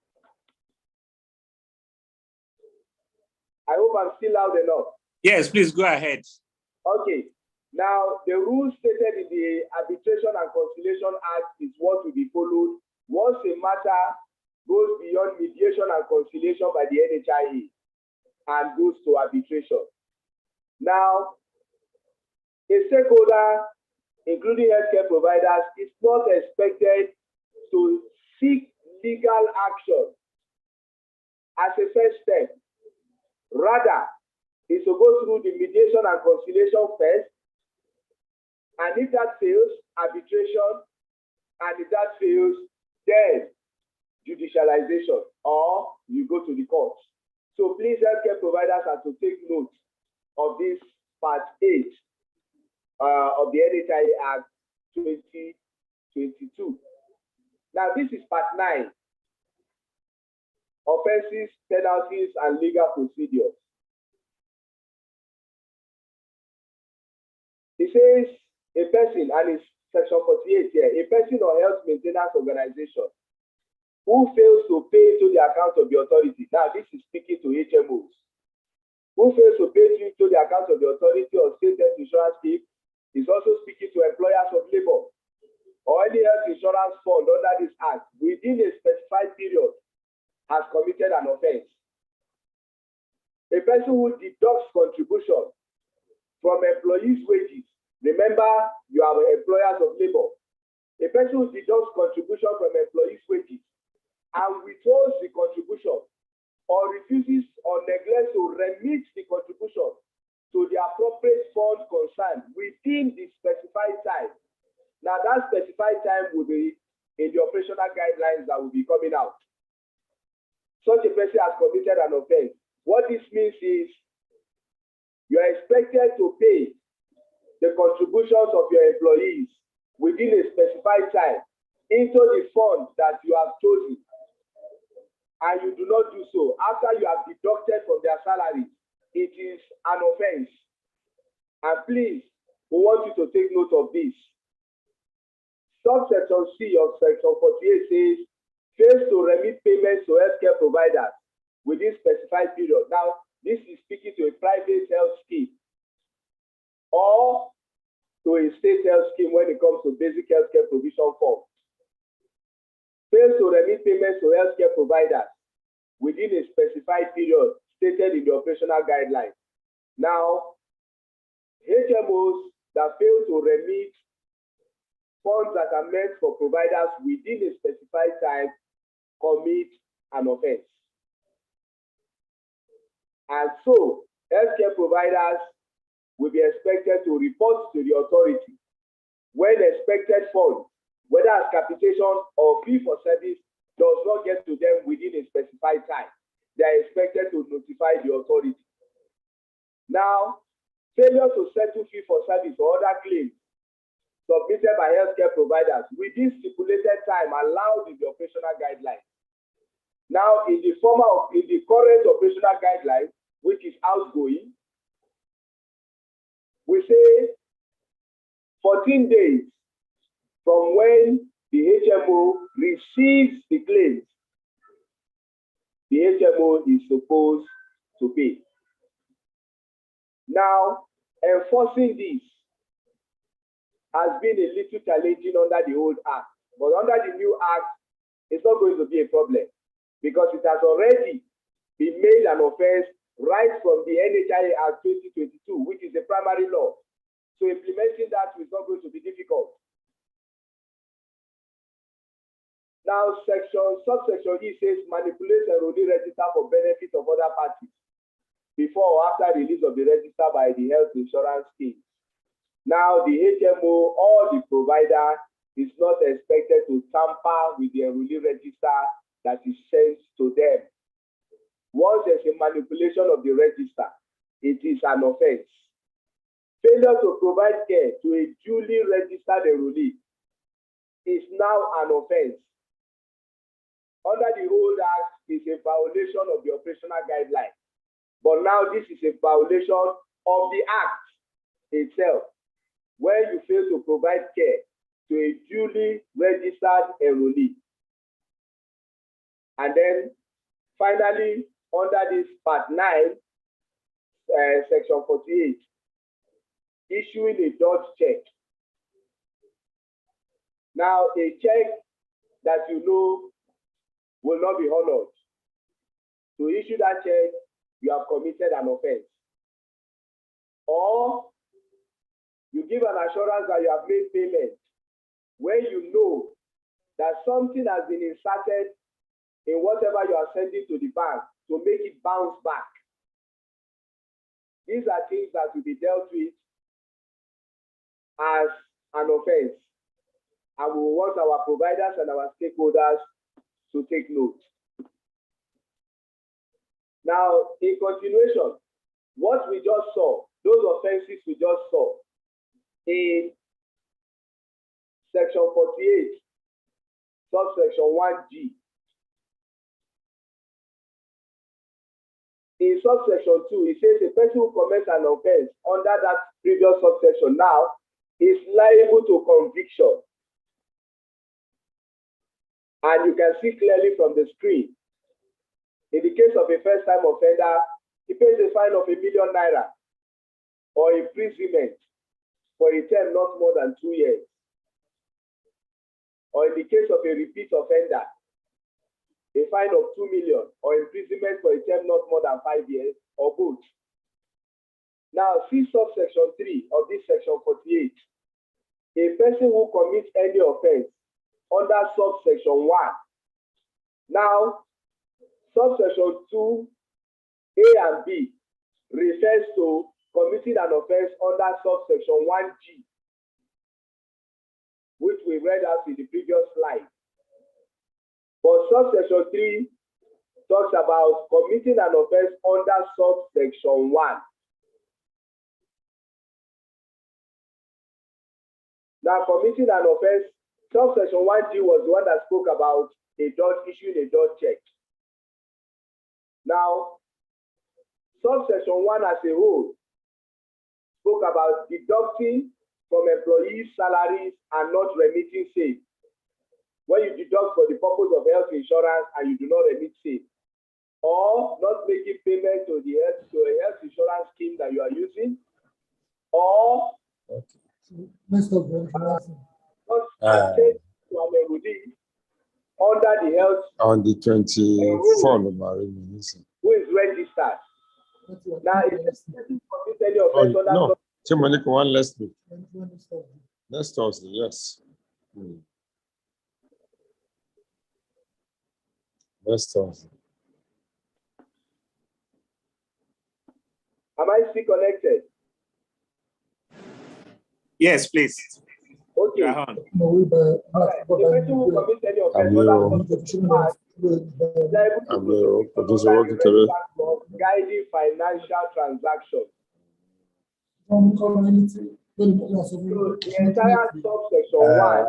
I hope I'm still loud enough. Yes, please go ahead. Okay. Now, the rules stated in the Arbitration and Conciliation Act is what will be followed once a matter goes beyond mediation and conciliation by the NHIA and goes to arbitration. Now, a stakeholder, including healthcare providers, is not expected to seek legal action as a first step. Rather, is to go through the mediation and conciliation first, and if that fails, arbitration, and if that fails, then judicialization, or you go to the courts. So please, healthcare providers have to take note of this part 8 of the NHIA Act 2022. Now, this is part 9, offenses, penalties, and legal procedures. The It says a person, and it's section 48 here, a person or health maintenance organization who fails to pay to the account of the authority. Now, this is speaking to HMOs. Who fails to pay to the account of the authority or state health insurance scheme is also speaking to employers of labor or any health insurance fund under this act within a specified period has committed an offense. A person who deducts contribution from employees' wages, remember you are employers of labor. A person who deducts contribution from employees' wages and withholds the contribution or refuses or neglects to remit the contribution to the appropriate fund concerned within the specified time. Now that specified time will be in the operational guidelines that will be coming out. Such a person has committed an offense. What this means is you are expected to pay the contributions of your employees within a specified time into the fund that you have chosen, and you do not do so after you have deducted from their salary, it is an offense. And please, we want you to take note of this. Subsection C of section 48 says, fails to remit payments to healthcare providers within specified period. Now, this is speaking to a private health scheme or to a state health scheme when it comes to basic healthcare provision form. Fails to remit payments to healthcare providers within a specified period stated in the operational guidelines. Now, HMOs that fail to remit funds that are meant for providers within a specified time commit an offense. And so, healthcare providers will be expected to report to the authority when expected funds, whether as capitation or fee for service, does not get to them within a specified time. They are expected to notify the authority. Now, failure to settle fee for service or other claims submitted by healthcare providers within stipulated time allowed in the operational guidelines. Now, in the current operational guidelines, which is outgoing, we say 14 days from when the HMO receives the claims, the HMO is supposed to pay. Now, enforcing this has been a little challenging under the old act, but under the new act, it's not going to be a problem because it has already been made an offense right from the NHIA Act 2022, which is a primary law. So implementing that is not going to be difficult. Now, subsection E says manipulate enrollee register for benefit of other parties before or after release of the register by the health insurance scheme. Now, the HMO or the provider is not expected to tamper with the enrollee register that is sent to them. Once there's a manipulation of the register, it is an offense. Failure to provide care to a duly registered enrollee is now an offense. Under the old act, is a violation of the operational guidelines. But now this is a violation of the act itself, where you fail to provide care to a duly registered enrollee. And then finally, under this part 9, section 48, issuing a Dodge check. Now, a check that you know will not be honored. To issue that check, you have committed an offense. Or you give an assurance that you have made payment when you know that something has been inserted in whatever you are sending to the bank to make it bounce back. These are things that will be dealt with as an offense. And we want our providers and our stakeholders to take note. Now, in continuation, what we just saw, those offenses we just saw in section 48, subsection 1G, in subsection 2, it says a person who commits an offense under that previous subsection now is liable to conviction. And you can see clearly from the screen, in the case of a first-time offender, he pays a fine of ₦1,000,000 or imprisonment for a term not more than 2 years. Or in the case of a repeat offender, a fine of 2 million or imprisonment for a term not more than 5 years, or both. Now, see subsection 3 of this section 48. A person who commits any offense under subsection 1. Now, subsection 2, A and B, refers to committing an offense under subsection 1G, which we read out in the previous slide. But subsection 3 talks about committing an offense under subsection 1. Now, committing an offense, subsection 1G was the one that spoke about a judge issuing a judge check. Now, subsection 1 as a whole spoke about deducting from employees' salaries and not remitting same. When you deduct for the purpose of health insurance and you do not remit same, or not making payment to a health insurance scheme that you are using, or not attend to an enrollee under the health on the 24th of Marine, who is registered. Now, if the person commits any offense under no, Timonic one less week. Next Thursday, yes. Next Thursday. Am I still connected? Yes, please. Okay. Go on. The person who commits any offense guiding financial transactions. So the entire subsection 1,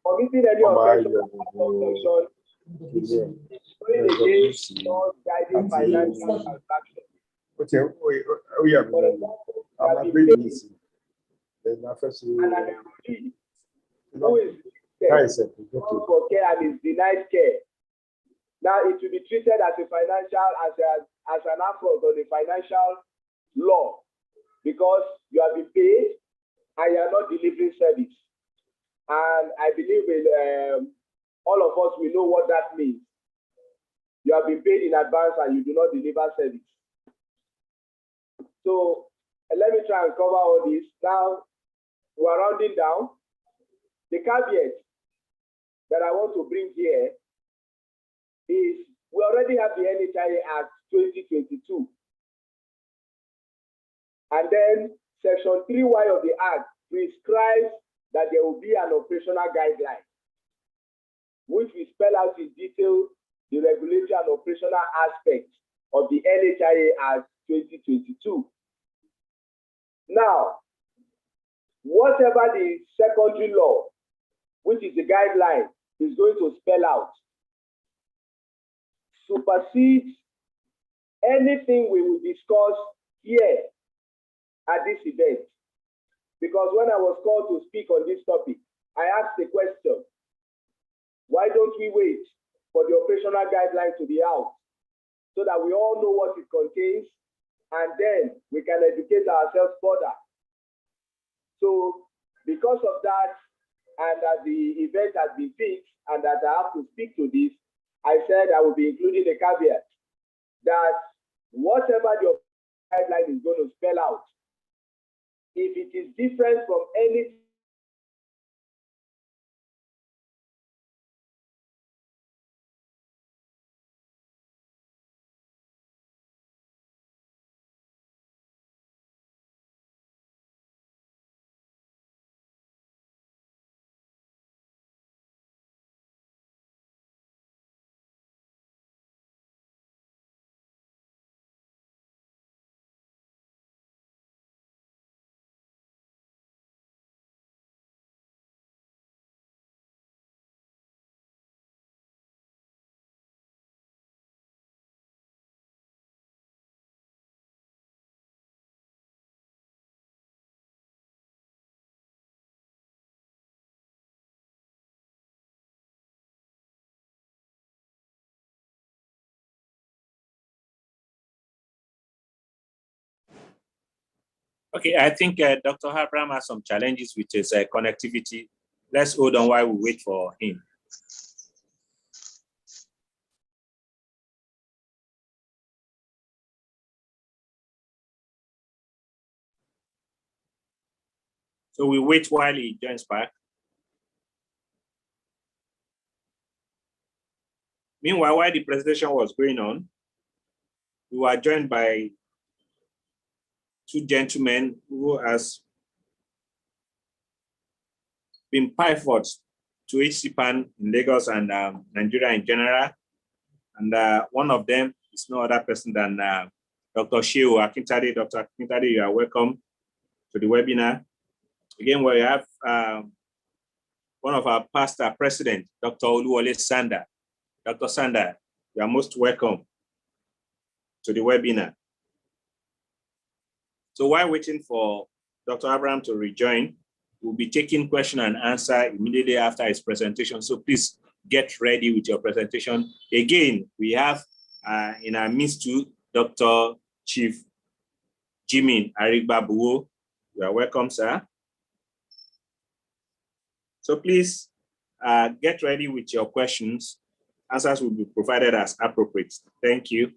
committing any offense subsection going against non-guiding financial transactions. For example, an enrollee who is for care and is denied care. Now it will be treated as a financial, as an affront on the financial law, because you have been paid and you are not delivering service. And I believe all of us will know what that means. You have been paid in advance and you do not deliver service. So let me try and cover all this. Now we're rounding down. The caveat that I want to bring here is we already have the NHIA Act 2022. And then Section 3Y of the Act prescribes that there will be an operational guideline, which will spell out in detail the regulatory and operational aspects of the NHIA Act 2022. Now, whatever the secondary law, which is the guideline, is going to spell out, supersedes anything we will discuss here at this event. Because when I was called to speak on this topic, I asked the question, why don't we wait for the operational guideline to be out so that we all know what it contains, and then we can educate ourselves further. So because of that, and that the event has been fixed and that I have to speak to this, I said I will be including a caveat that whatever the guideline is going to spell out, if it is different from any Okay, I think Dr. Abraham has some challenges with his connectivity. Let's hold on while we wait for him. So we wait while he joins back. Meanwhile, while the presentation was going on, we were joined by two gentlemen who has been pivots to HCPAN in Lagos and Nigeria in general. And one of them is no other person than Dr. Sheo Akintade. Dr. Akintade, you are welcome to the webinar. Again, we have one of our past president, Dr. Oluwole Sanda. Dr. Sanda, you are most welcome to the webinar. So while waiting for Dr. Abraham to rejoin, we'll be taking question and answer immediately after his presentation. So please get ready with your presentation. Again, we have in our midst too, Dr. Chief Jimin Arigbabuwo. You are welcome, sir. So please get ready with your questions. Answers will be provided as appropriate. Thank you.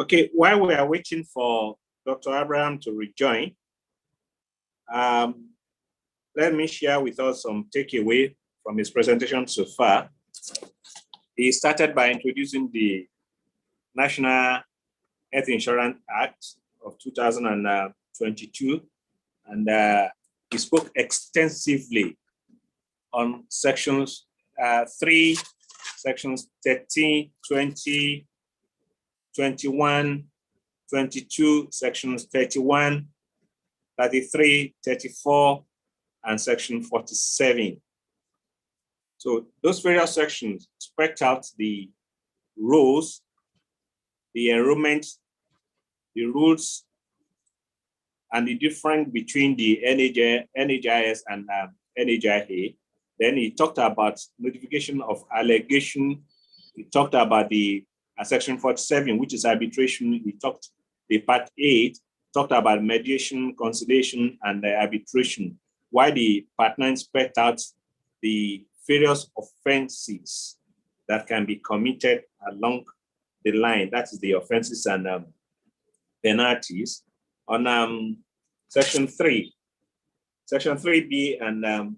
Okay, while we are waiting for Dr. Abraham to rejoin, let me share with us some takeaway from his presentation so far. He started by introducing the National Health Insurance Act of 2022, and he spoke extensively on sections 3, sections 13, 20, 21, 22, sections 31, 33, 34, and section 47. So those various sections spelled out the roles, the enrollment, the rules, and the difference between the NHIS and NHIA. Then he talked about notification of allegation. He talked about the section 47, which is arbitration. He talked the part 8, talked about mediation, conciliation, and arbitration. While the part 9 spelled out the various offenses that can be committed along the line. That is the offenses and penalties. On Section 3, Section 3B, and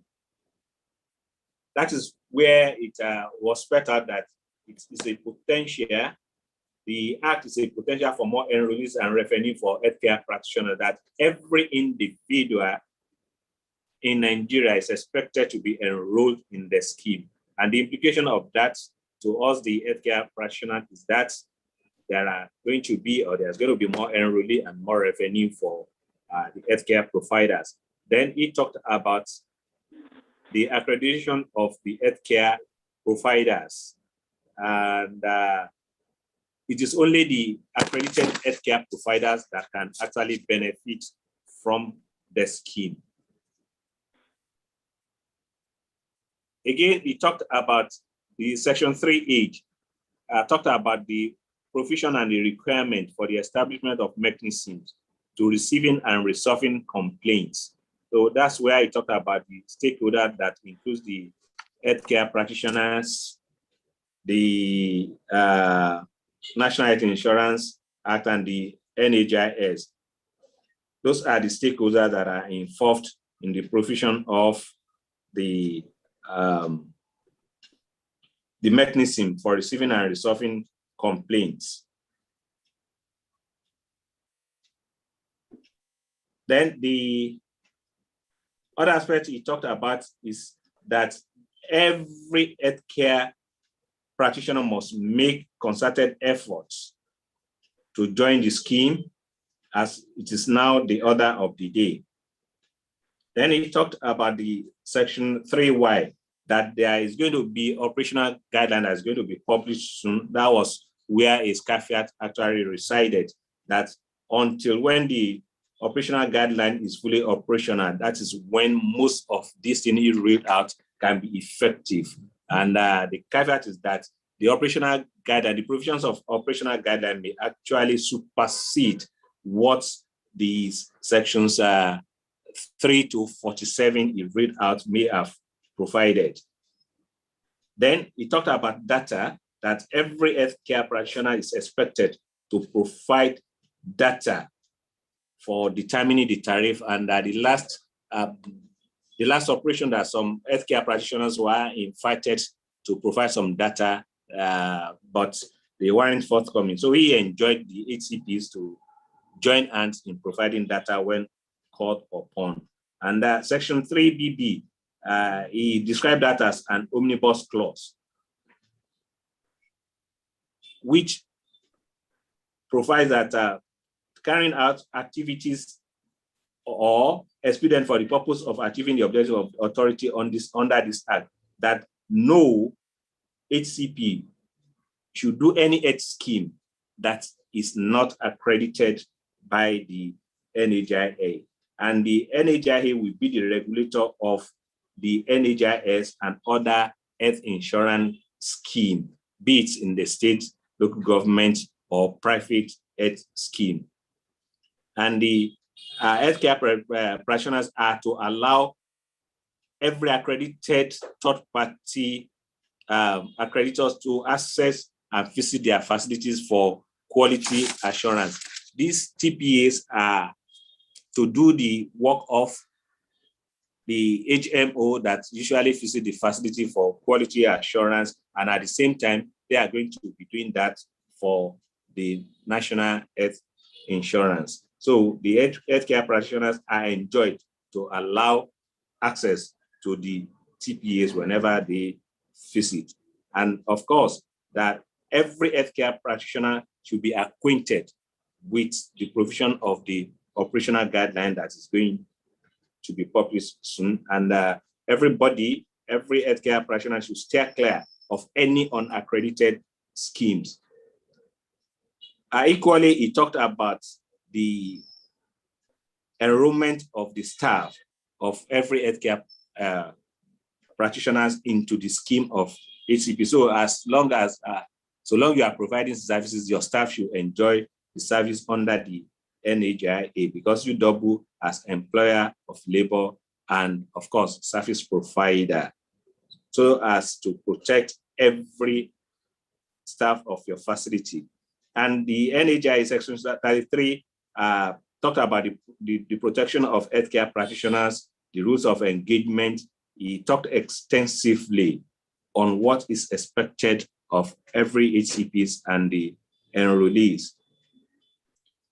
that is where it was spelled out that it is a potential, the act is a potential for more enrollees and revenue for healthcare practitioners, that every individual in Nigeria is expected to be enrolled in the scheme. And the implication of that to us, the healthcare practitioners, is that there are going to be, or there's going to be more enrollee and more revenue for the healthcare providers. Then he talked about the accreditation of the healthcare providers. And it is only the accredited healthcare providers that can actually benefit from the scheme. Again, he talked about the Section 3A, talked about the provision and the requirement for the establishment of mechanisms to receiving and resolving complaints. So that's where I talked about the stakeholder that includes the healthcare practitioners, the National Health Insurance Act, and the NHIS. Those are the stakeholders that are involved in the provision of the mechanism for receiving and resolving complaints. Then the other aspect he talked about is that every healthcare practitioner must make concerted efforts to join the scheme, as it is now the order of the day. Then he talked about the Section 3Y, that there is going to be operational guideline that is going to be published soon. That was where his caveat actually resided, that until when the operational guideline is fully operational, that is when most of these things you read out can be effective. And the caveat is that the operational guideline, the provisions of operational guideline may actually supersede what these sections 3 to 47 you read out may have provided. Then he talked about data, that every healthcare practitioner is expected to provide data for determining the tariff, and the last operation that some healthcare practitioners were invited to provide some data, but they weren't forthcoming. So he enjoyed the HCPs to join hands in providing data when called upon. And Section 3BB, he described that as an omnibus clause, which provides that carrying out activities or expedient for the purpose of achieving the objective of authority on this under this act, that no HCP should do any health scheme that is not accredited by the NHIA. And the NHIA will be the regulator of the NHIS and other health insurance scheme, be it in the state, local government, or private health scheme. And the healthcare practitioners are to allow every accredited third-party accreditors to access and visit their facilities for quality assurance. These TPAs are to do the work of the HMO that usually visit the facility for quality assurance, and at the same time, they are going to be doing that for the National Health Insurance. So the healthcare practitioners are enjoined to allow access to the TPAs whenever they visit. And of course, that every healthcare practitioner should be acquainted with the provision of the operational guideline that is going to be published soon. And every healthcare practitioner should steer clear of any unaccredited schemes. Equally, he talked about the enrollment of the staff of every healthcare practitioners into the scheme of HCP. So so long you are providing services, your staff should enjoy the service under the NHIA, because you double as employer of labor and, of course, service provider, so as to protect every staff of your facility. And the NHI section 33 talked about the protection of healthcare practitioners, the rules of engagement. He talked extensively on what is expected of every HCPs and the enrollees.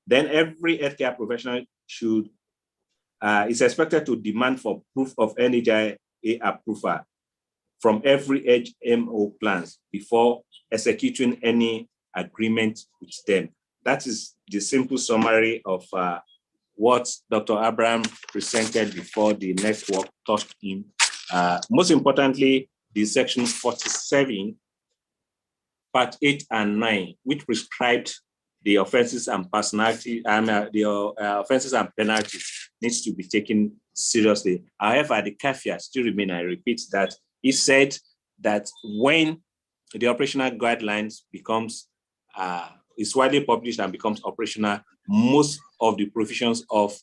Then every healthcare professional is expected to demand for proof of NHIA approval from every HMO plans before executing any agreement with them. That is the simple summary of what Dr. Abraham presented before the network touched him. Most importantly, the section 47, part 8 and 9, which prescribed the offenses and personality and offenses and penalties needs to be taken seriously. However, the caveat still remain. I repeat that he said that when the operational guidelines becomes is widely published and becomes operational, most of the provisions of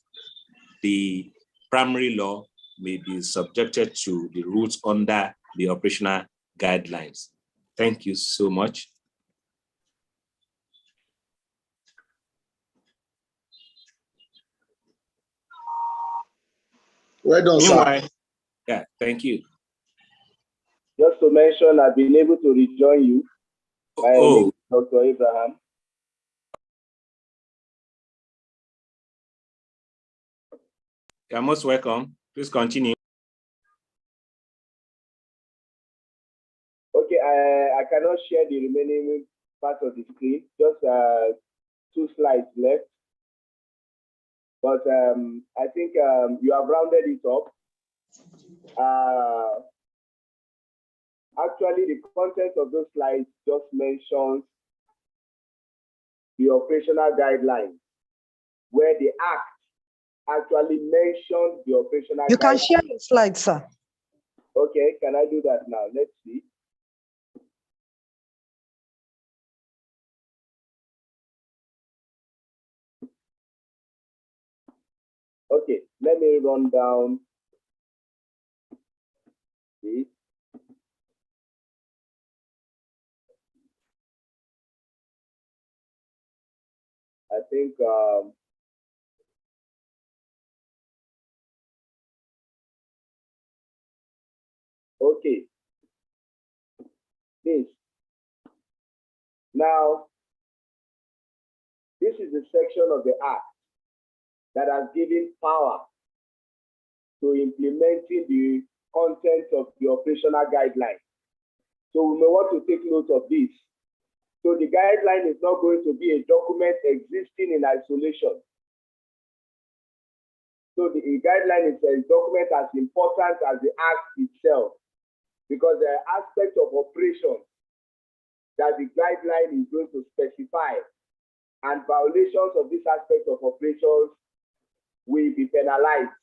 the primary law may be subjected to the rules under the operational guidelines. Thank you so much. Well done, sir. Yeah, thank you. Just to mention, I've been able to rejoin you. My name is Dr. Abraham. You're most welcome. Please continue. Okay, I cannot share the remaining part of the screen, just 2 slides left. But I think you have rounded it up. Actually, the content of those slides just mentions the operational guidelines, where the Act actually mentioned the operational You can share the slides, sir. Okay, can I do that now? Let's see. Okay, let me run down this. I think okay, this. Now, this is the section of the Act that has given power to implementing the content of the operational guidelines. So we may want to take note of this. So the guideline is not going to be a document existing in isolation. So the guideline is a document as important as the Act itself, because there are aspects of operations that the guideline is going to specify, and violations of this aspect of operations will be penalized.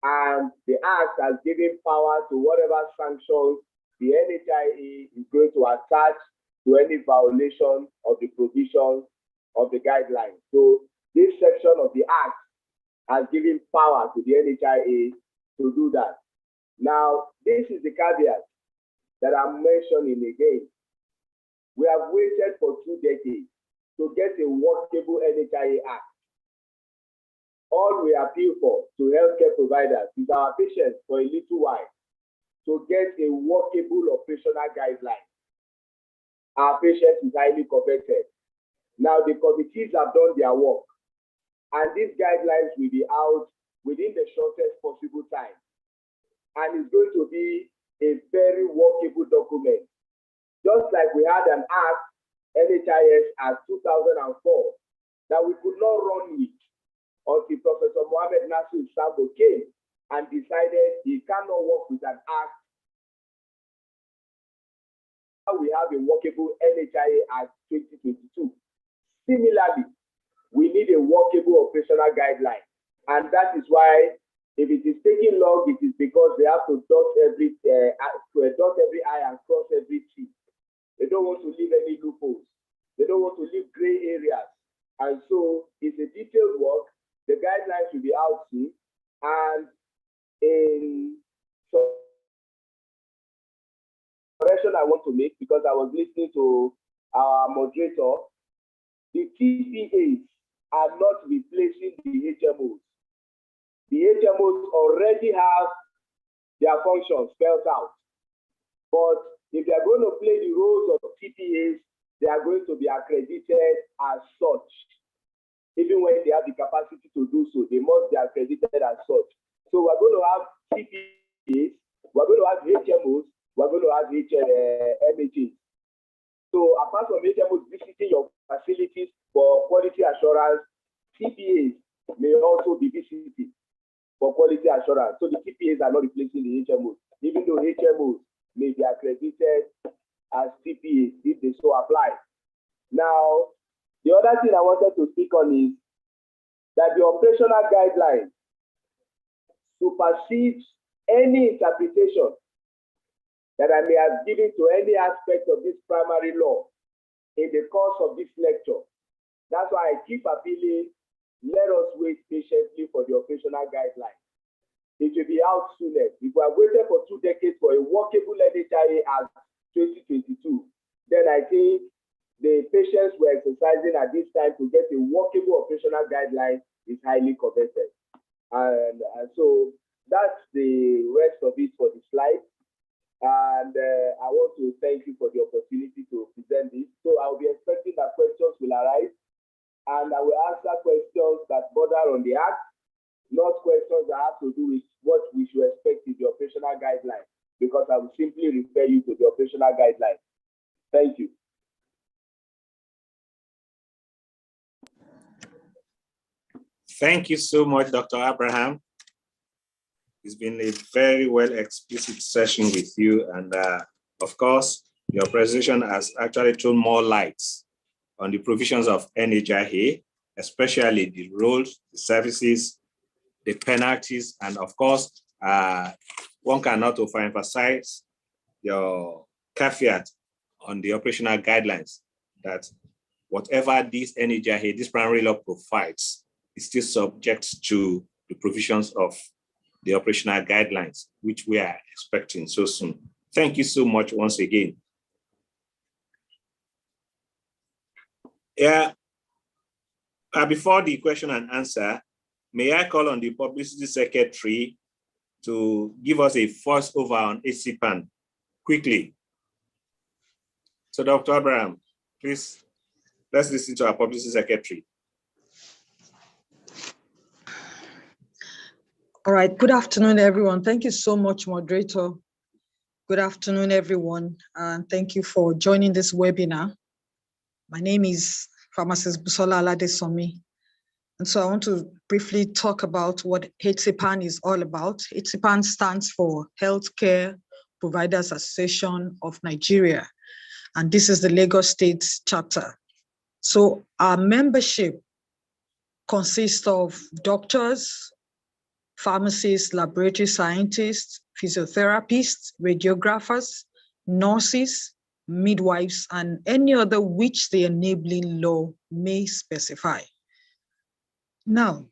And the Act has given power to whatever sanctions the NHIA is going to attach to any violation of the provisions of the guidelines. So this section of the Act has given power to the NHIA to do that. Now, this is the caveat that I'm mentioning again. We have waited for 2 decades to get a workable NHIA Act. All we appeal for to healthcare providers is our patients for a little while to get a workable operational guideline. Our patients is highly coveted. Now the committees have done their work, and these guidelines will be out within the shortest possible time. And it's going to be a very workable document. Just like we had an Act, NHIS Act 2004, that we could not run with until Professor Mohamed Nasir Sabo came and decided he cannot work with an Act. Now we have a workable NHIA Act 2022. Similarly, we need a workable operational guideline. And that is why, if it is taking long, it is because they have to dot every I and cross every T. They don't want to leave any loopholes. They don't want to leave gray areas. And so it's a detailed work. The guidelines will be out soon. And in correction I want to make, because I was listening to our moderator, the TPAs are not replacing the HMOs. The HMOs already have their functions spelled out. But if they are going to play the roles of TPAs, they are going to be accredited as such. Even when they have the capacity to do so, they must be accredited as such. So we're going to have TPAs, we're going to have HMOs, we're going to have MHAs. So apart from HMOs visiting your facilities for quality assurance, TPAs may also be visited for quality assurance. So the TPAs are not replacing the HMOs, even though HMOs may be accredited as TPAs if they so apply. Now, the other thing I wanted to speak on is that the operational guidelines supersedes any interpretation that I may have given to any aspect of this primary law in the course of this lecture. That's why I keep appealing, let us wait patiently for the operational guidelines. It will be out soonest. If we have waited for 2 decades for a workable NHIA Act 2022, then I think the patience we're exercising at this time to get a workable operational guideline is highly coveted. And so that's the rest of it for the slide. And I want to thank you for the opportunity to present this. So I'll be expecting that questions will arise, and I will answer questions that border on the act, not questions that have to do with what we should expect in the operational guideline, because I will simply refer you to the operational guideline. Thank you. Thank you so much, Dr. Abraham. It's been a very well explicit session with you. And of course, your presentation has actually thrown more light on the provisions of NHIA, especially the roles, the services, the penalties, and of course, one cannot overemphasize your caveat on the operational guidelines that whatever this NHIA, this primary law provides, is still subject to the provisions of the operational guidelines, which we are expecting so soon. Thank you so much once again. Yeah. Before the question and answer, may I call on the Publicity Secretary to give us a first over on HCPAN quickly. So Dr. Abraham, please, let's listen to our Publicity Secretary. All right, good afternoon, everyone. Thank you so much, moderator. Good afternoon, everyone, and thank you for joining this webinar. My name is Pharmacist Busola Aladesomi, and so I want to briefly talk about what HCPAN is all about. HCPAN stands for Healthcare Providers Association of Nigeria, and this is the Lagos State chapter. So our membership consists of doctors, pharmacists, laboratory scientists, physiotherapists, radiographers, nurses, midwives, and any other which the enabling law may specify. Now,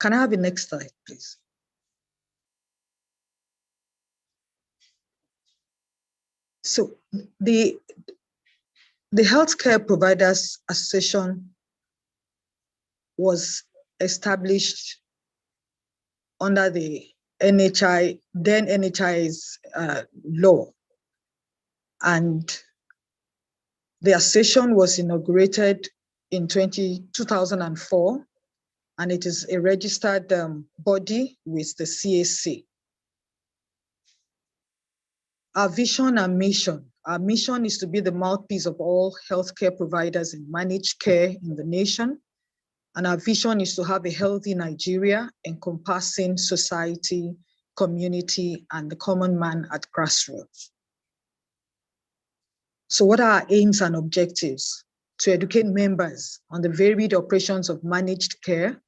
can I have the next slide, please? So the Healthcare Providers Association was established under the NHI, then NHI's law. And the association was inaugurated in 2004, and it is a registered body with the CAC. Our vision and mission. Our mission is to be the mouthpiece of all healthcare providers in managed care in the nation. And our vision is to have a healthy Nigeria encompassing society, community, and the common man at grassroots. So what are our aims and objectives? To educate members on the varied operations of managed care,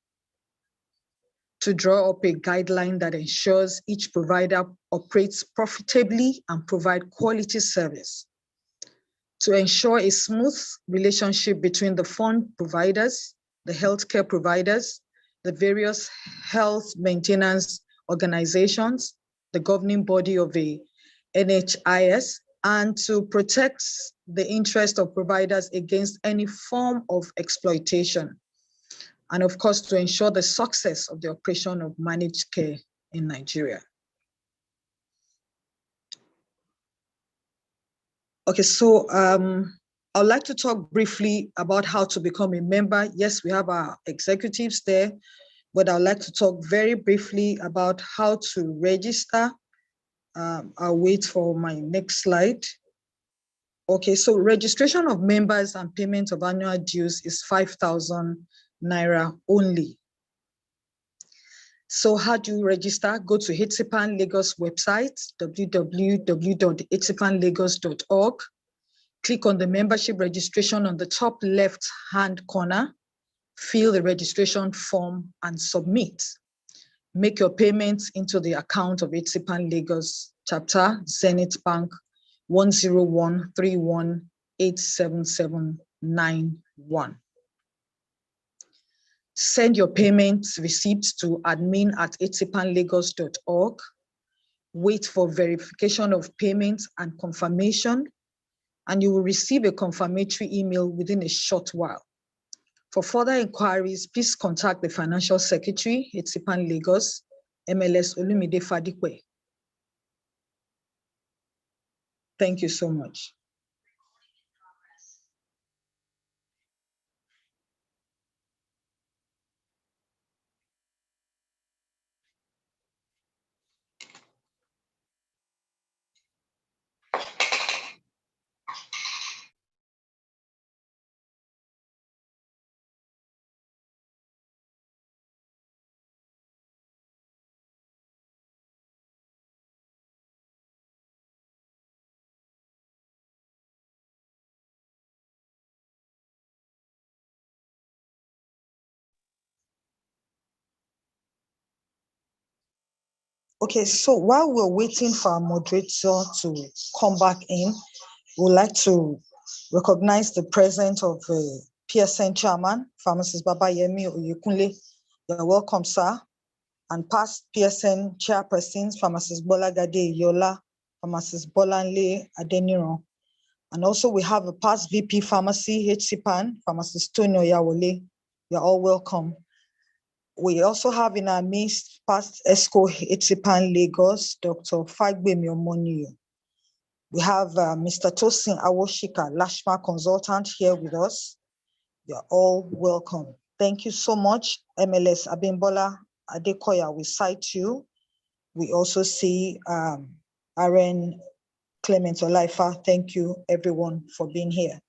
to draw up a guideline that ensures each provider operates profitably and provide quality service, to ensure a smooth relationship between the fund providers, the healthcare providers, the various health maintenance organizations, the governing body of the NHIS, and to protect the interest of providers against any form of exploitation, and of course, to ensure the success of the operation of managed care in Nigeria. Okay, so I'd like to talk briefly about how to become a member. Yes, we have our executives there, but I'd like to talk very briefly about how to register. I'll wait for my next slide. Okay, so registration of members and payment of annual dues is 5,000 Naira only. So how do you register? Go to HITSIPAN Lagos website, www.hitipanlagos.org. Click on the membership registration on the top left-hand corner, fill the registration form and submit. Make your payments into the account of HITSIPAN Lagos chapter Zenith Bank 10131877791. Send your payments receipts to admin@hitipanlagos.org. Wait for verification of payments and confirmation, and you will receive a confirmatory email within a short while. For further inquiries, please contact the Financial Secretary, HITSIPAN Lagos, MLS Olumide Fadikwe. Thank you so much. Okay, so while we're waiting for our moderator to come back in, we'd like to recognize the presence of PSN Chairman, Pharmacist Babayemi Oyekunle. You're welcome, sir. And past PSN Chairpersons, Pharmacist Bola Gade Yola, Pharmacist Bolanle Adeniran. And also we have a past VP Pharmacy, HCPAN, Pharmacist Tonyo Yawole. You're all welcome. We also have in our midst past ESCO HCPAN Lagos, Dr. Fagbemi Omoniyo. We have Mr. Tosin Awoshika, Lashma consultant here with us. You're all welcome. Thank you so much. MLS Abimbola Adekoya, we cite you. We also see RN Clement Olaifa. Thank you everyone for being here.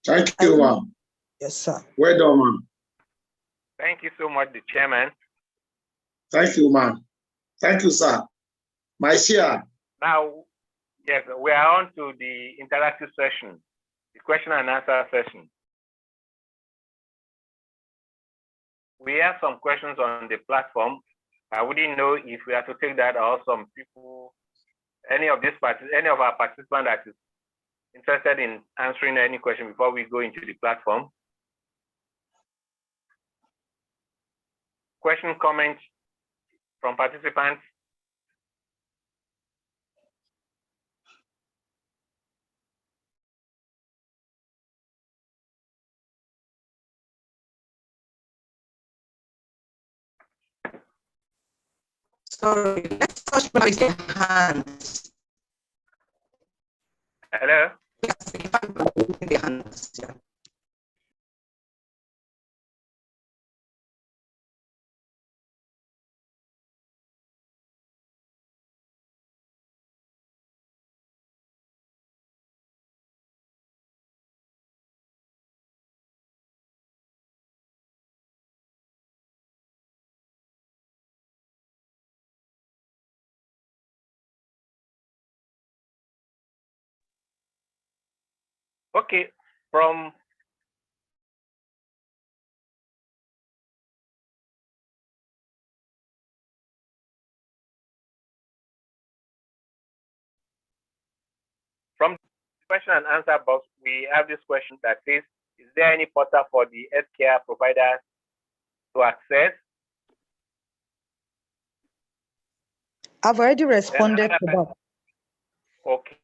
Thank you, ma'am. Yes, sir. Well done, ma'am. Thank you so much, the chairman. Thank you, ma'am. Thank you, sir. My chair. Now, yes, we are on to the interactive session, the question and answer session. We have some questions on the platform. I wouldn't know if we have to take that or some people, any of our participants that is interested in answering any question before we go into the platform. Question, comments from participants? Sorry, let's touch raise your hands. Hello? Yes, if I with the hands. Yeah. Okay, from the question and answer box, we have this question that says, is there any portal for the healthcare providers to access? I've already responded to that. Okay.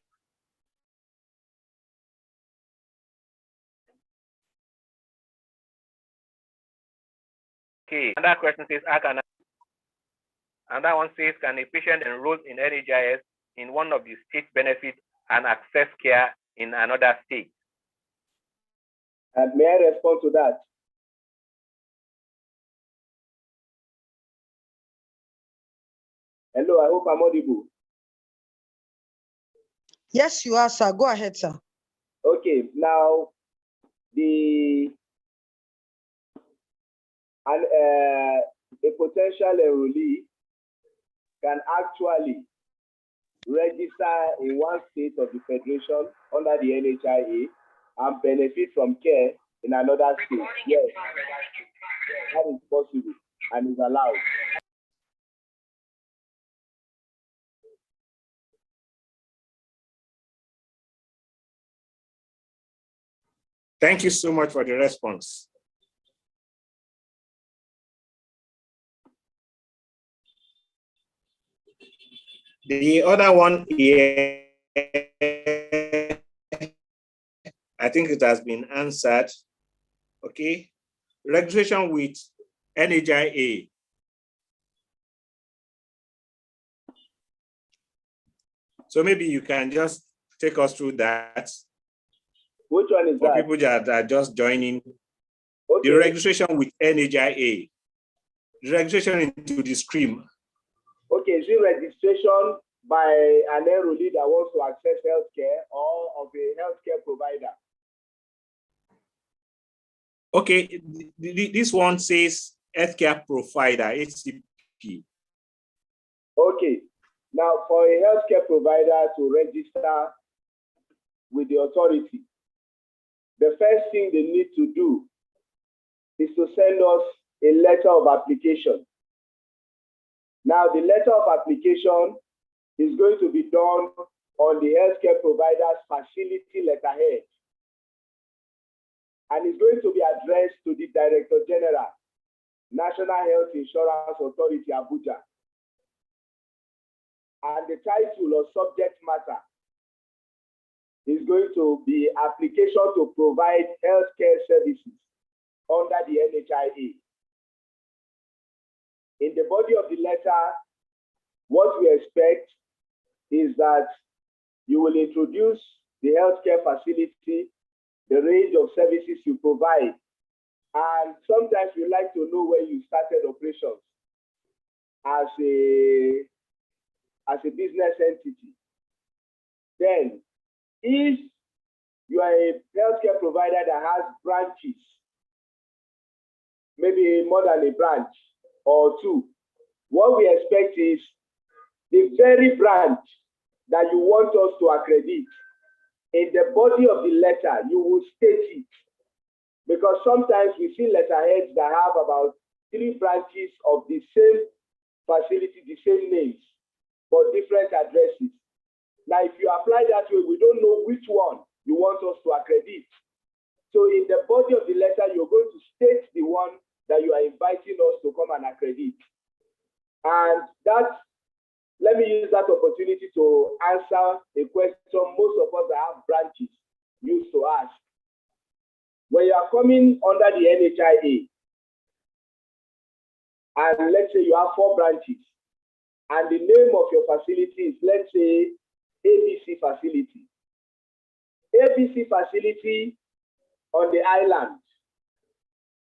Okay. Another question says, another one says, can a patient enroll in NHIS in one of the state benefits and access care in another state? And may I respond to that? Hello, I hope I'm audible. Yes, you are, sir. Go ahead, sir. Okay, now a potential enrollee can actually register in one state of the federation under the NHIA and benefit from care in another state. Yes, that is possible and is allowed. Thank you so much for the response. The other one here, I think it has been answered. Okay. Registration with NHIA. So maybe you can just take us through that. Which one is for that? people that are just joining? Okay. The registration with NHIA. The registration into the stream. Okay, is it registration by an enrollee that wants to access healthcare or of a healthcare provider? Okay, this one says healthcare provider, HCP. Okay, now for a healthcare provider to register with the authority, the first thing they need to do is to send us a letter of application. Now, the letter of application is going to be done on the healthcare provider's facility letterhead, and it's going to be addressed to the Director General, National Health Insurance Authority, Abuja. And the title or subject matter is going to be application to provide healthcare services under the NHIA. In the body of the letter, what we expect is that you will introduce the healthcare facility, the range of services you provide, and sometimes we like to know where you started operations as a business entity. Then, if you are a healthcare provider that has branches, maybe more than a branch or two, what we expect is the very branch that you want us to accredit. In the body of the letter, you will state it. Because sometimes we see letterheads that have about 3 branches of the same facility, the same names, but different addresses. Now, if you apply that way, we don't know which one you want us to accredit. So in the body of the letter, you're going to state the one that you are inviting us to come and accredit. And that, let me use that opportunity to answer a question most of us that have branches used to ask. When you are coming under the NHIA, and let's say you have 4 branches, and the name of your facility is, let's say, ABC facility. ABC facility on the island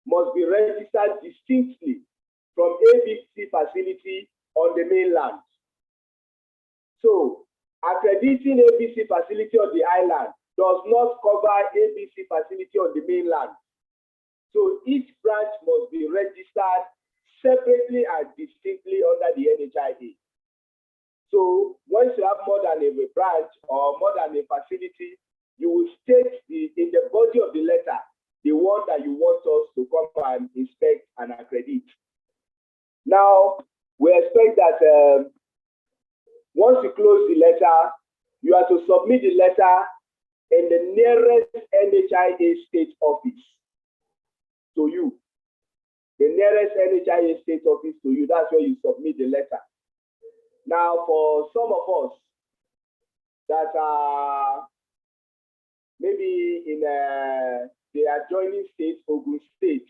must be registered distinctly from ABC facility on the mainland. So, accrediting ABC facility on the island does not cover ABC facility on the mainland. So, each branch must be registered separately and distinctly under the NHIA. So, once you have more than a branch or more than a facility, you will state in the body of the letter the one that you want us to come and inspect and accredit. Now, we expect that once you close the letter, you have to submit the letter in the nearest NHIA state office to you. The nearest NHIA state office to you, that's where you submit the letter. Now, for some of us that are maybe in the adjoining state, Ogun State,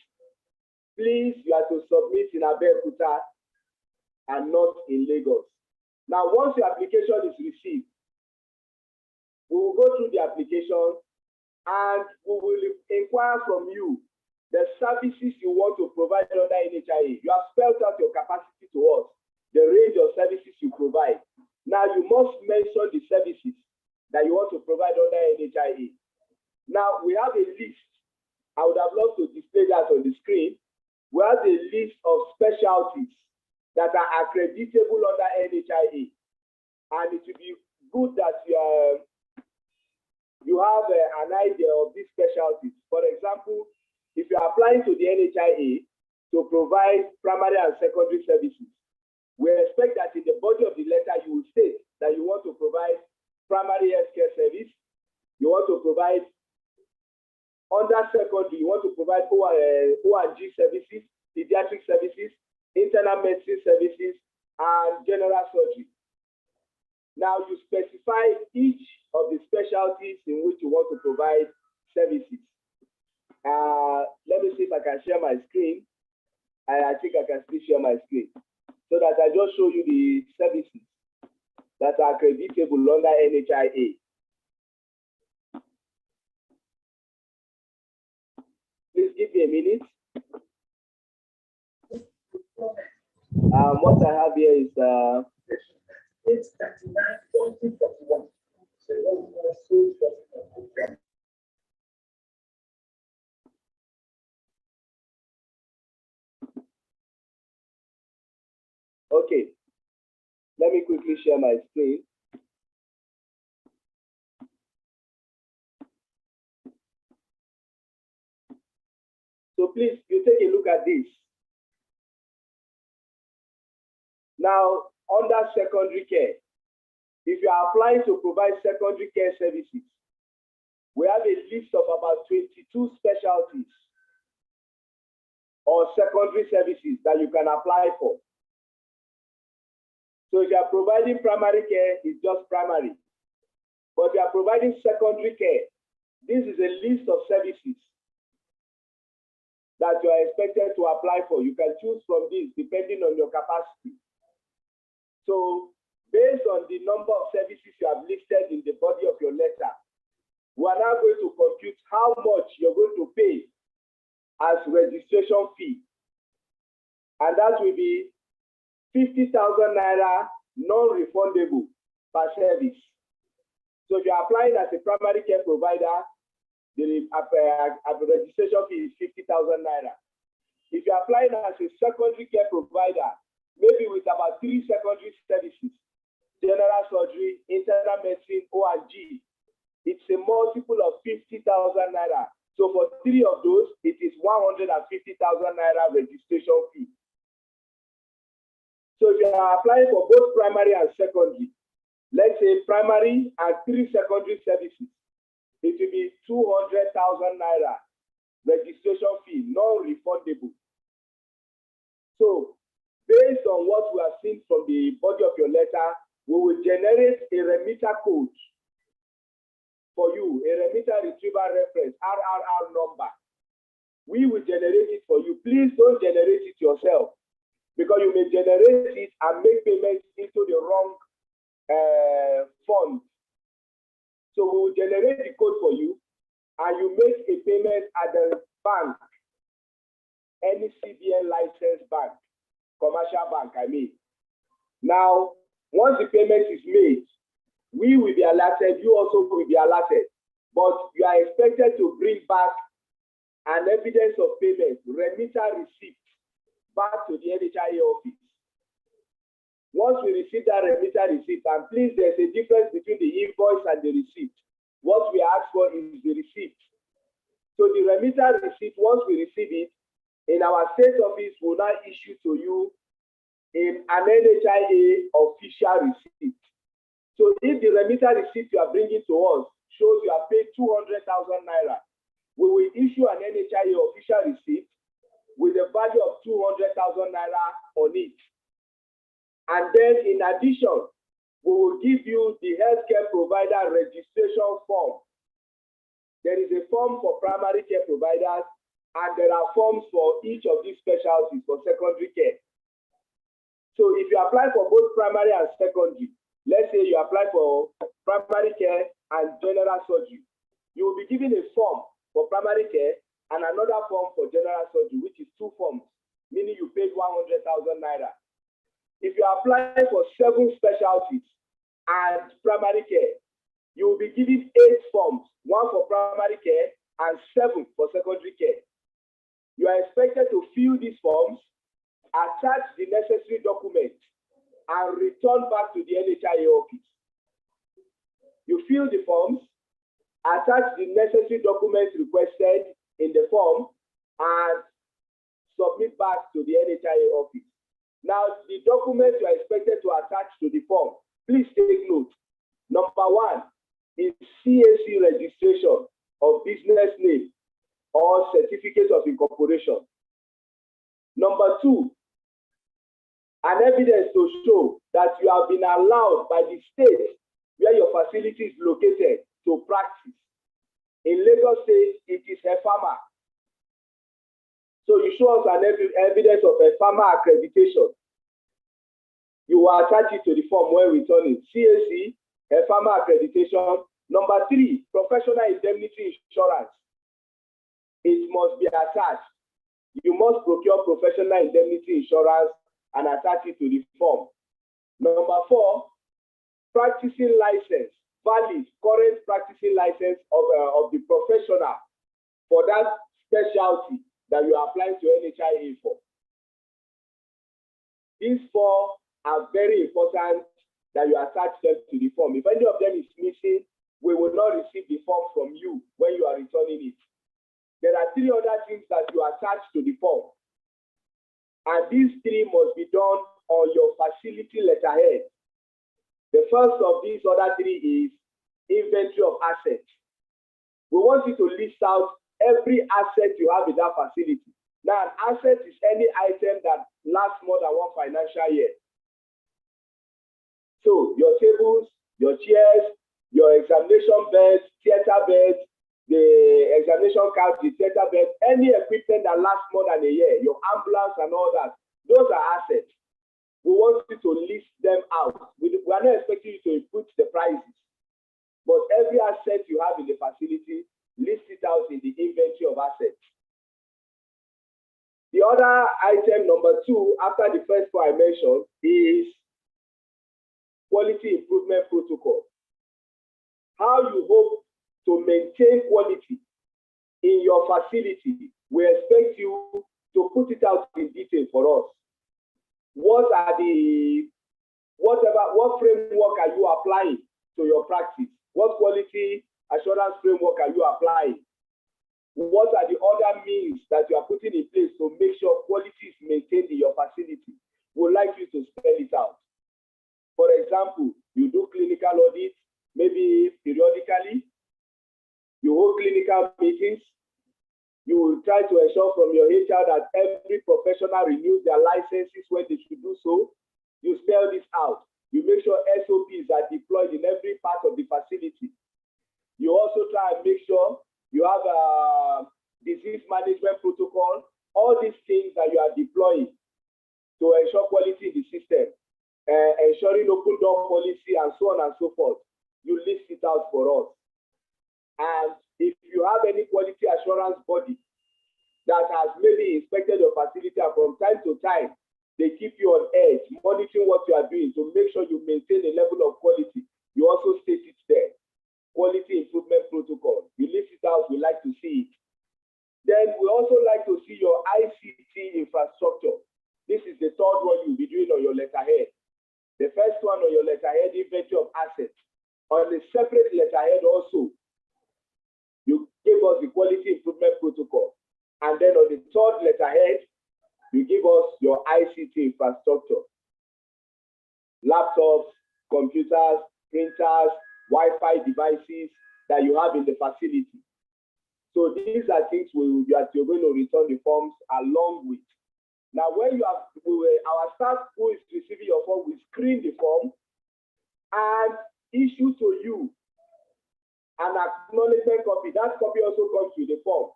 please, you have to submit in Abeokuta and not in Lagos. Now, once your application is received, we will go through the application and we will inquire from you the services you want to provide under NHIA. You have spelled out your capacity to us, the range of services you provide. Now, you must mention the services that you want to provide under NHIA. Now, we have a list. I would have loved to display that on the screen. We have a list of specialties that are accreditable under NHIA. And it will be good that you have an idea of these specialties. For example, if you are applying to the NHIA to provide primary and secondary services, we expect that in the body of the letter, you will state that you want to provide primary healthcare service, you want to provide under secondary, you want to provide O&G services, pediatric services, internal medicine services, and general surgery. Now, you specify each of the specialties in which you want to provide services. Let me see if I can share my screen. I think I can still share my screen so that I just show you the services that are accreditable under NHIA. Please give me a minute. What I have here is 839.41. Okay, let me quickly share my screen. So please, you take a look at this. Now, under secondary care, if you are applying to provide secondary care services, we have a list of about 22 specialties or secondary services that you can apply for. So if you are providing primary care, it's just primary. But if you are providing secondary care, this is a list of services that you are expected to apply for. You can choose from this depending on your capacity. So based on the number of services you have listed in the body of your letter, we are now going to compute how much you're going to pay as registration fee. And that will be 50,000 naira non-refundable per service. So if you're applying as a primary care provider, the registration fee is 50,000 naira. If you're applying as a secondary care provider, maybe with about 3 secondary services, general surgery, internal medicine, O&G, it's a multiple of 50,000 naira. So for 3 of those, it is 150,000 naira registration fee. So if you are applying for both primary and secondary, let's say primary and 3 secondary services, it will be 200,000 naira registration fee, non-refundable. So based on what we have seen from the body of your letter, we will generate a remitter code for you, a remitter retrieval reference, RRR number. We will generate it for you. Please don't generate it yourself, because you may generate it and make payments into the wrong fund. So we will generate the code for you, and you make a payment at the bank, any CBN licensed bank, commercial bank, I mean. Now, once the payment is made, we will be alerted, you also will be alerted, but you are expected to bring back an evidence of payment, remitter receipt, back to the NHIA office. Once we receive that remitter receipt, and please, there's a difference between the invoice and the receipt. What we ask for is the receipt. So the remitter receipt, once we receive it, in our state office, will now issue to you in an NHIA official receipt. So if the remitter receipt you are bringing to us shows you have paid 200,000 naira, we will issue an NHIA official receipt with a value of 200,000 naira on it. And then in addition, we will give you the healthcare provider registration form. There is a form for primary care providers, and there are forms for each of these specialties for secondary care. So if you apply for both primary and secondary, let's say you apply for primary care and general surgery, you will be given a form for primary care and another form for general surgery, which is 2 forms, meaning you paid 100,000 naira. If you apply for 7 specialties and primary care, you will be given 8 forms, 1 for primary care and 7 for secondary care. You are expected to fill these forms, attach the necessary documents, and return back to the NHIA office. You fill the forms, attach the necessary documents requested in the form, and submit back to the NHIA office. Now, the documents you are expected to attach to the form, please take note. Number 1 is CAC registration of business name or certificate of incorporation. Number 2, an evidence to show that you have been allowed by the state where your facility is located to practice. In Lagos State, it is a farmer. So you show us an evidence of a farmer accreditation. You will attach it to the form when returning. CAC, a farmer accreditation. Number 3, professional indemnity insurance. It must be attached. You must procure professional indemnity insurance and attach it to the form. Number 4, practicing license, valid current practicing license of the professional for that specialty that you are applying to NHIA for. These 4 are very important that you attach them to the form. If any of them is missing, we will not receive the form from you when you are returning it. There are 3 other things that you attach to the form. And these 3 must be done on your facility letterhead. The first of these other 3 is inventory of assets. We want you to list out every asset you have in that facility. Now, an asset is any item that lasts more than 1 financial year. So your tables, your chairs, your examination beds, theater beds, the examination couch, the theater bed, any equipment that lasts more than a year, your ambulance and all that, those are assets. We want you to list them out. We are not expecting you to input the prices, but every asset you have in the facility, list it out in the inventory of assets. The other item, number 2, after the first 4 I mentioned, is quality improvement protocol. How you hope to maintain quality in your facility, we expect you to put it out in detail for us. What framework are you applying to your practice? What quality assurance framework are you applying? What are the other means that you are putting in place to make sure quality is maintained in your facility? We'd like you to spell it out. For example, you do clinical audits, maybe periodically. You hold clinical meetings. You will try to ensure from your HR that every professional renews their licenses when they should do so. You spell this out. You make sure SOPs are deployed in every part of the facility. You also try and make sure you have a disease management protocol. All these things that you are deploying to ensure quality in the system, ensuring open door policy and so on and so forth. You list it out for us. And if you have any quality assurance body that has maybe inspected your facility and from time to time, they keep you on edge, monitoring what you are doing to make sure you maintain a level of quality, you also state it there. Quality improvement protocol. You list it out, we like to see it. Then we also like to see your ICT infrastructure. This is the 3rd one you'll be doing on your letterhead. The first one on your letterhead, inventory of assets. On a separate letterhead also, you give us the quality improvement protocol. And then on the 3rd letterhead, you give us your ICT infrastructure. Laptops, computers, printers, Wi-Fi devices that you have in the facility. So these are things you're going to return the forms along with. Now, when you have, our staff who is receiving your form will screen the form and issue to you an acknowledgement copy. That copy also comes with the form.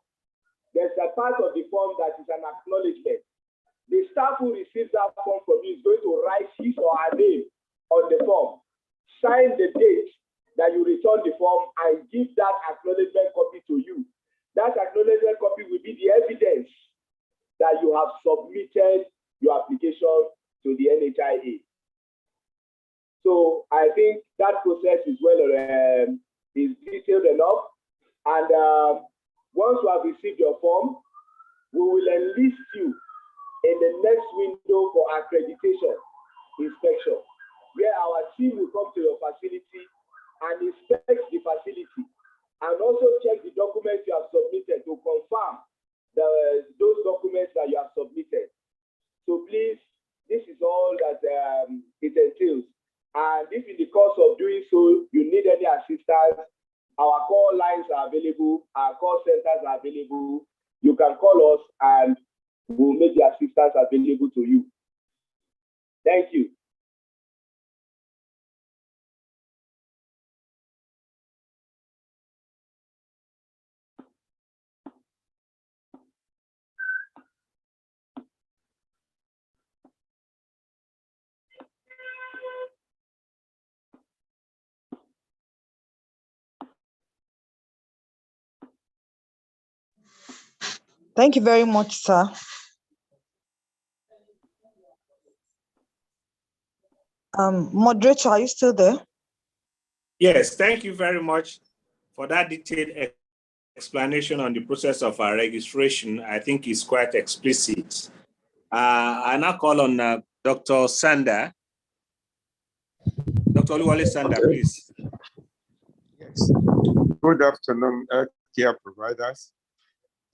There's a part of the form that is an acknowledgement. The staff who receives that form from you is going to write his or her name on the form, sign the date that you return the form, and give that acknowledgement copy to you. That acknowledgement copy will be the evidence that you have submitted your application to the NHIA. So I think that process is is detailed enough. And once you have received your form, we will enlist you in the next window for accreditation inspection, where our team will come to your facility and inspect the facility and also check the documents you have submitted to confirm those documents that you have submitted. So please, this is all that it entails. And if in the course of doing so, you need any assistance, our call lines are available, our call centers are available. You can call us and we'll make the assistance available to you. Thank you. Thank you very much, sir. Moderator, are you still there? Yes, thank you very much for that detailed explanation on the process of our registration. I think it's quite explicit. I now call on Dr. Sander. Dr. Oluwale Sander, okay, please. Yes. Good afternoon, healthcare providers.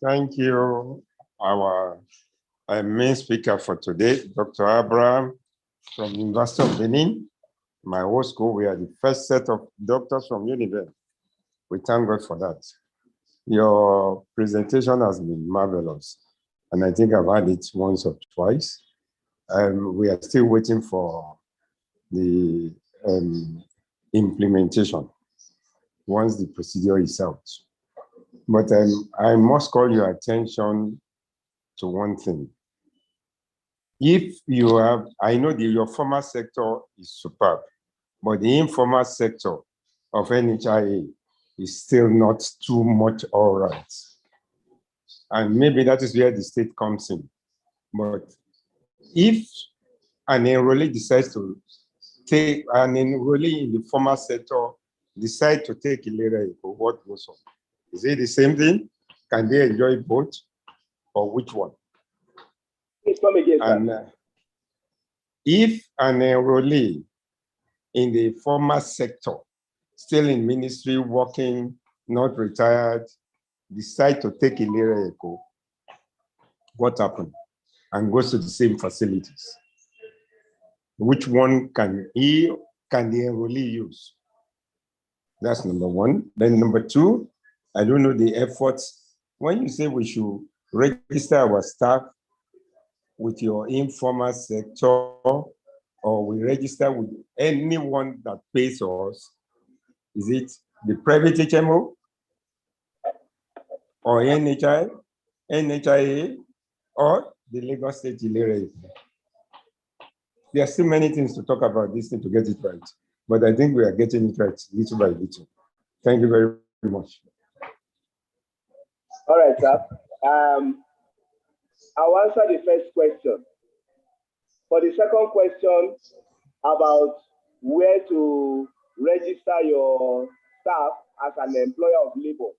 Thank you, our main speaker for today, Dr. Abraham from University of Benin. My whole school, we are the first set of doctors from Univen. We thank God for that. Your presentation has been marvelous, and I think I've had it once or twice. We are still waiting for the implementation once the procedure is out. But I must call your attention to one thing. If you have, I know that your formal sector is superb, but the informal sector of NHIA is still not too much all right. And maybe that is where the state comes in. But if an enrollee decides to take, an enrollee in the formal sector decide to take Ilera Eco, what goes on? Is it the same thing? Can they enjoy both, or which one? And if an enrollee in the formal sector, still in ministry, working, not retired, decide to take Ilera Eco, what happened? And goes to the same facilities. Which one can the enrollee use? That's number one. Then number two, I don't know the efforts. When you say we should register our staff with your informal sector, or we register with anyone that pays us, is it the private HMO or NHIA, or the Lagos State Ilera? There are still many things to talk about this thing to get it right, but I think we are getting it right little by little. Thank you very much. All right, sir. I'll answer the first question. For the second question about where to register your staff as an employer of labor,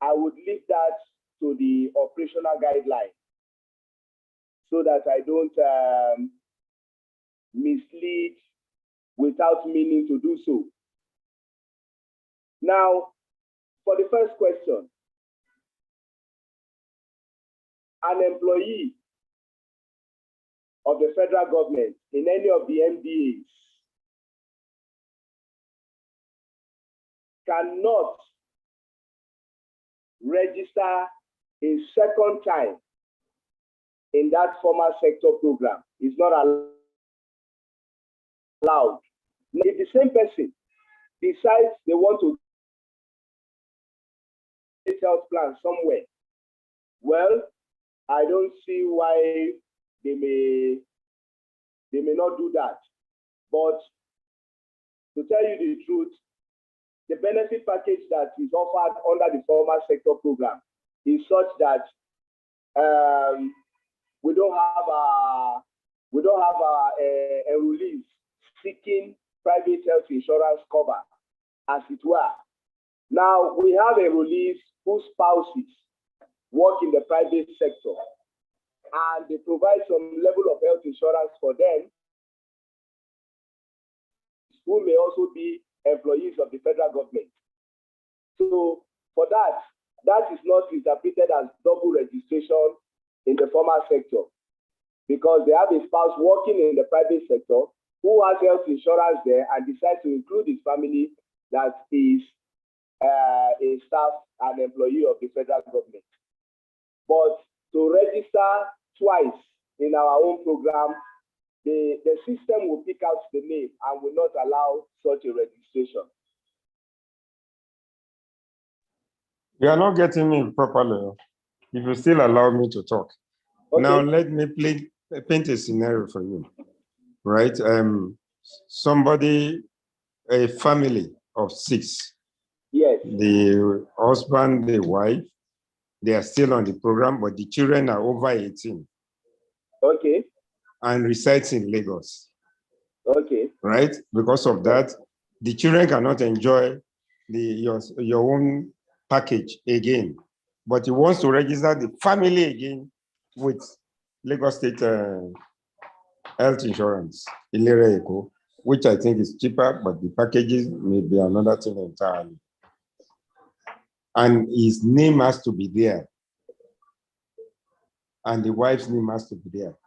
I would leave that to the operational guideline so that I don't mislead without meaning to do so. Now, for the first question, an employee of the federal government in any of the MDAs cannot register a second time in that formal sector program is not allowed. If the same person decides they want to get health plan somewhere, well, I don't see why they may not do that. But to tell you the truth, the benefit package that is offered under the formal sector program is such that we don't have enrollees seeking private health insurance cover, as it were. Now we have enrollees whose spouses work in the private sector, and they provide some level of health insurance for them, who may also be employees of the federal government. So for that is not interpreted as double registration in the formal sector, because they have a spouse working in the private sector who has health insurance there and decides to include his family that is a staff and employee of the federal government. But to register twice in our own program, the system will pick out the name and will not allow such a registration. You are not getting me properly. If you still allow me to talk. Okay. Now let me paint a scenario for you, right? Somebody, a family of 6. Yes. The husband, the wife, they are still on the program, but the children are over 18. Okay. And resides in Lagos. Okay. Right? Because of that, the children cannot enjoy your own package again. But he wants to register the family again with Lagos State Health Insurance, Ilere Eco, which I think is cheaper, but the packages may be another thing entirely. And his name has to be there. And the wife's name has to be there.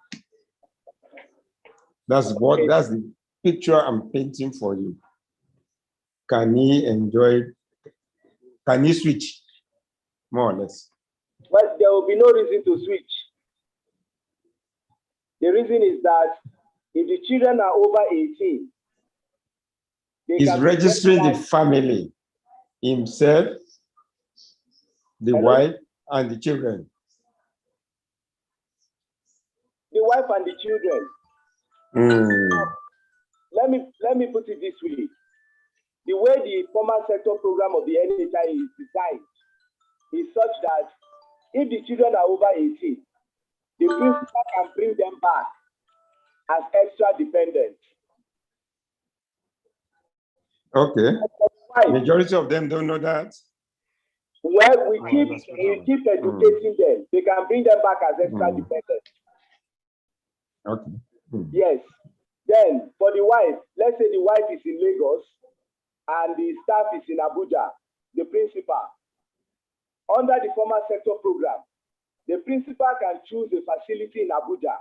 That's the picture I'm painting for you. Can he switch? More or less. Well, there will be no reason to switch. The reason is that if the children are over 18, he's registering the family, himself, the wife, and the children. The wife and the children. Let me put it this way. The way the formal sector program of the NHI is designed is such that if the children are over 18, the principal can bring them back as extra dependents. Okay. Majority of them don't know that. Well, we keep educating them. They can bring them back as extra dependents. Okay. Yes. Then for the wife, let's say the wife is in Lagos and the staff is in Abuja, the principal. Under the formal sector program, the principal can choose a facility in Abuja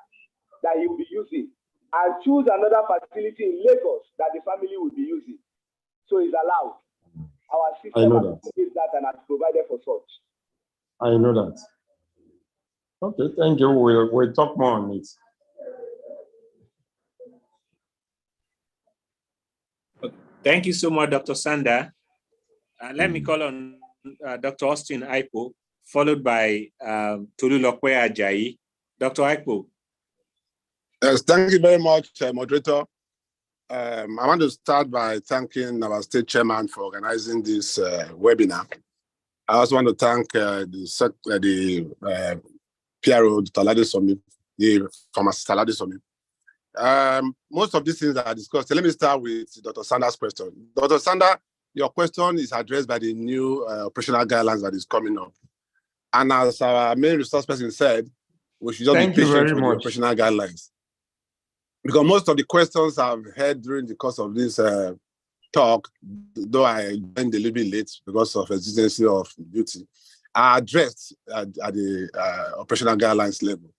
that he will be using and choose another facility in Lagos that the family will be using. So it's allowed. Our system has that and has provided for such. I know that. Okay, thank you. We'll talk more on it. Thank you so much, Dr. Sanda. Let me call on Dr. Austin Aipo, followed by Tolulokwe Ajayi. Dr. Aipo. Yes, thank you very much, moderator. I want to start by thanking our state chairman for organizing this webinar. I also want to thank the PRO, Talade Somi, the pharmacist Talade Somi. Most of these things that are discussed. So let me start with Dr. Sanda's question. Dr. Sanda, your question is addressed by the new operational guidelines that is coming up. And as our main resource person said, we should just be patient with the operational guidelines. Because most of the questions I've heard during the course of this talk, though I joined a little bit late because of exigency of duty, are addressed at the operational guidelines level.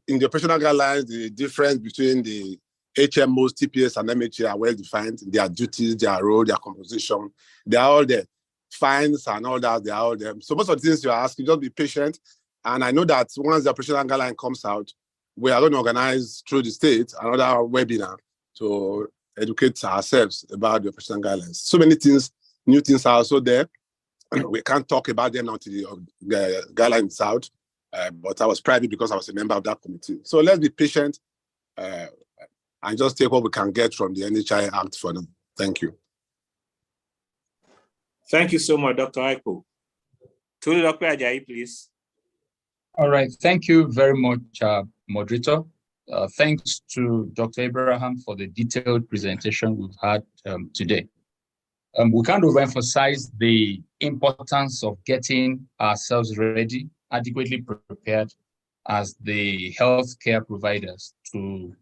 In the operational guidelines, the difference between the HMOs, TPS, and MHA are well defined. Their duties, their role, their composition, they are all there. Fines and all that, they are all there. So most of the things you are asking, just be patient. And I know that once the operational guideline comes out, we are going to organize through the state another webinar to educate ourselves about the operational guidelines. So many things, new things are also there. We can't talk about them until the guidelines out, but I was private because I was a member of that committee. So let's be patient and just take what we can get from the NHI Act for them. Thank you. Thank you so much, Dr. Aiko. To Dr. Ajayi, please. All right, thank you very much, moderator. Thanks to Dr. Abraham for the detailed presentation we've had today. We can't overemphasize the importance of getting ourselves ready, adequately prepared as the healthcare providers to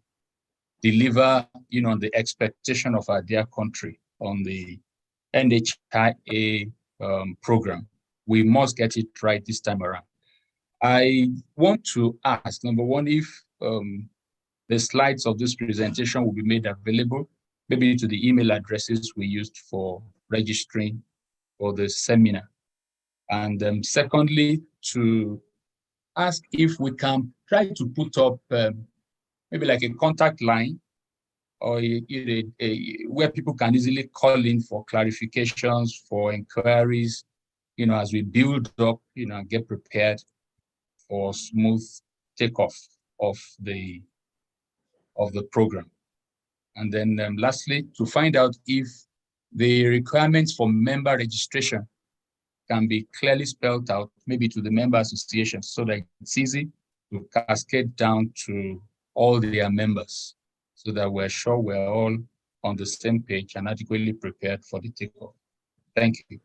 deliver, on the expectation of our dear country on the NHIA program. We must get it right this time around. I want to ask, number one, if the slides of this presentation will be made available, maybe to the email addresses we used for registering for the seminar. And secondly, to ask if we can try to put up maybe like a contact line or where people can easily call in for clarifications, for inquiries, as we build up, and get prepared for smooth takeoff of the program. And then lastly, to find out if the requirements for member registration can be clearly spelled out, maybe to the member associations, so that it's easy to cascade down to all their members, so that we're sure we're all on the same page and adequately prepared for the takeoff. Thank you.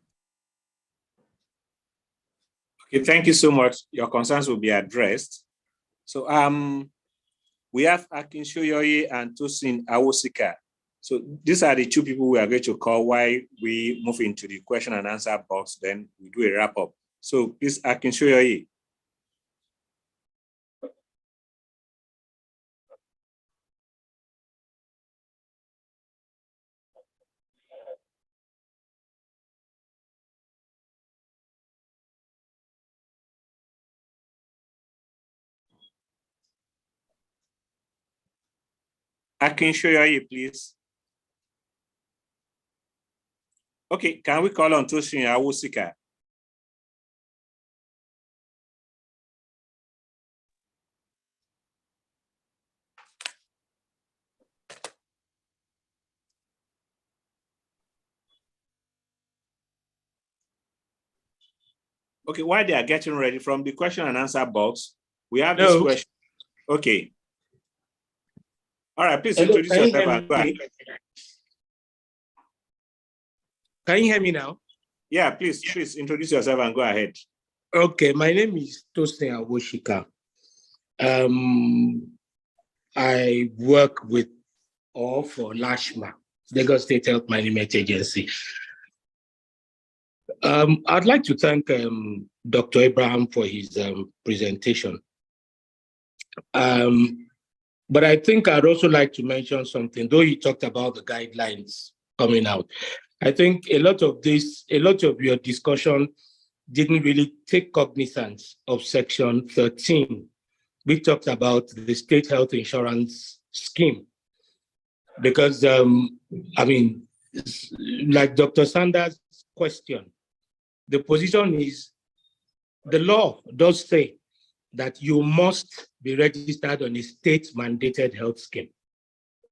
Okay, thank you so much. Your concerns will be addressed. So we have Akin Shoyoye and Tosin Awosika. So these are the two people we are going to call while we move into the question and answer box, then we do a wrap up. So please, Akin Shoyoye. Akin Shoyoye, please. Okay, can we call on Tosin Awosika? Okay, while they are getting ready, from the question and answer box, we have this question. Okay. All right, please introduce yourself and go ahead. Can you hear me now? Yeah, please introduce yourself and go ahead. Okay, my name is Tosin Awosika. I work with or for LASHMA, Lagos State Health Management Agency. I'd like to thank Dr. Abraham for his presentation. But I think I'd also like to mention something, though he talked about the guidelines coming out. I think a lot of your discussion didn't really take cognizance of Section 13. We talked about the state health insurance scheme. Because, like Dr. Sanders' question, the position is, the law does say that you must be registered on a state-mandated health scheme.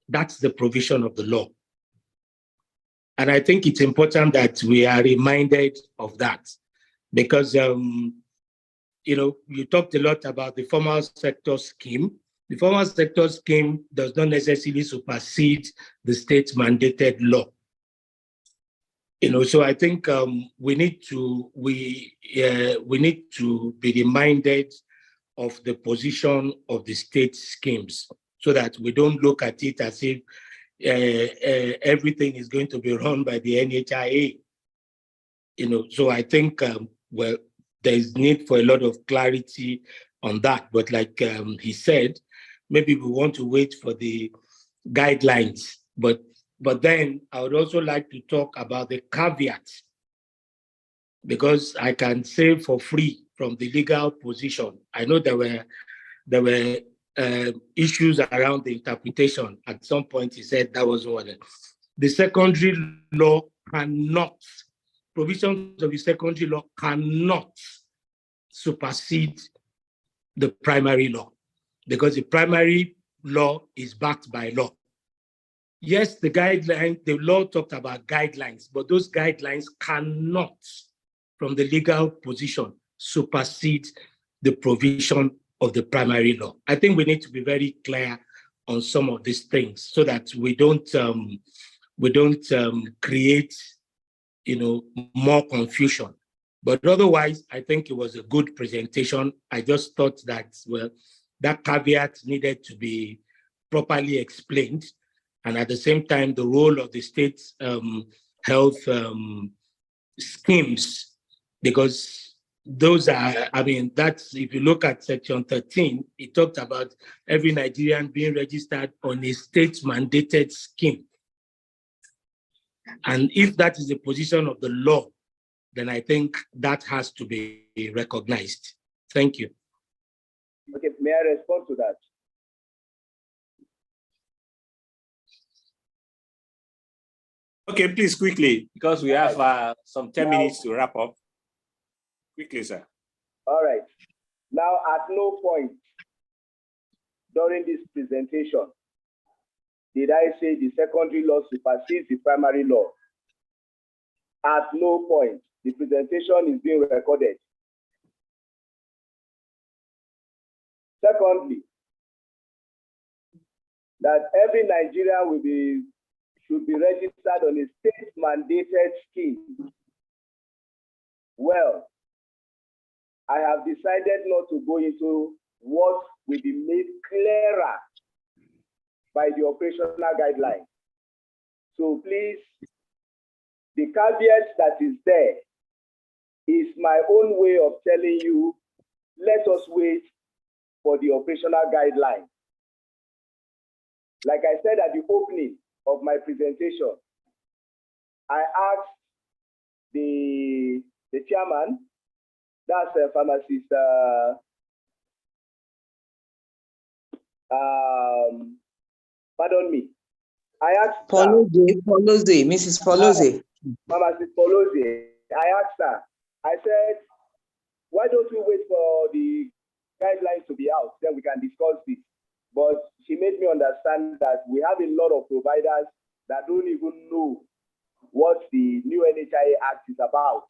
That's the provision of the law. And I think it's important that we are reminded of that, because, you talked a lot about the formal sector scheme. The formal sector scheme does not necessarily supersede the state-mandated law. So I think we need to be reminded of the position of the state schemes, so that we don't look at it as if everything is going to be run by the NHIA. So I think there is need for a lot of clarity on that. But like he said, maybe we want to wait for the guidelines. But then I would also like to talk about the caveats, because I can say for free from the legal position. I know there were issues around the interpretation. At some point, he said that was what the secondary law cannot, provisions of the secondary law cannot supersede the primary law, because the primary law is backed by law. Yes, the guideline, the law talked about guidelines, but those guidelines cannot, from the legal position, supersede the provision of the primary law. I think we need to be very clear on some of these things so that we don't create, more confusion. But otherwise, I think it was a good presentation. I just thought that, well, that caveat needed to be properly explained. And at the same time, the role of the state health schemes, because those are, that's, if you look at section 13, it talked about every Nigerian being registered on a state mandated scheme. And if that is the position of the law, then I think that has to be recognized. Thank you. Okay, may I respond to that? Okay, please, quickly, because we have some 10 minutes to wrap up. Quickly, sir. All right. Now, at no point during this presentation did I say the secondary law supersedes the primary law. At no point. The presentation is being recorded. Secondly, that every Nigerian should be registered on a state-mandated scheme. Well, I have decided not to go into what will be made clearer by the operational guidelines. So please, the caveat that is there is my own way of telling you, let us wait for the operational guidelines. Like I said at the opening of my presentation, I asked the chairman, that's a pharmacist, pardon me. I asked Mrs. Polozzi. Pharmacist Polozzi. I asked her, I said, why don't we wait for the guidelines to be out, then we can discuss this. But she made me understand that we have a lot of providers that don't even know what the new NHIA Act is about.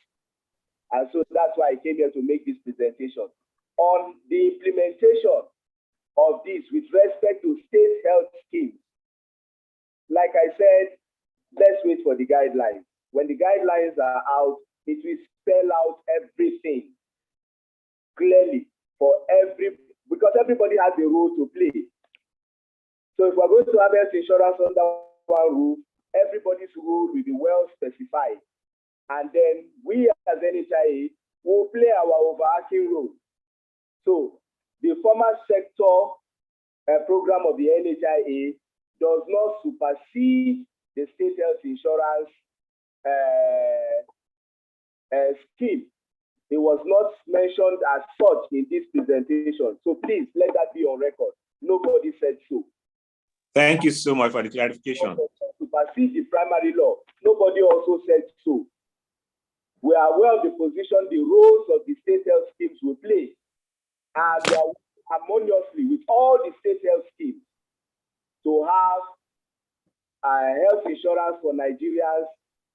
And so that's why I came here to make this presentation. On the implementation of this with respect to state health schemes, like I said, let's wait for the guidelines. When the guidelines are out, it will spell out everything clearly because everybody has a role to play. So if we're going to have health insurance under one roof, everybody's role will be well specified. And then we as NHIA will play our overarching role. So the former sector program of the NHIA does not supersede the state health insurance scheme. It was not mentioned as such in this presentation. So please let that be on record. Nobody said so. Thank you so much for the clarification. Supersede the primary law. Nobody also said so. We are aware of the position, the roles of the state health schemes will play. And we are harmoniously with all the state health schemes to have health insurance for Nigerians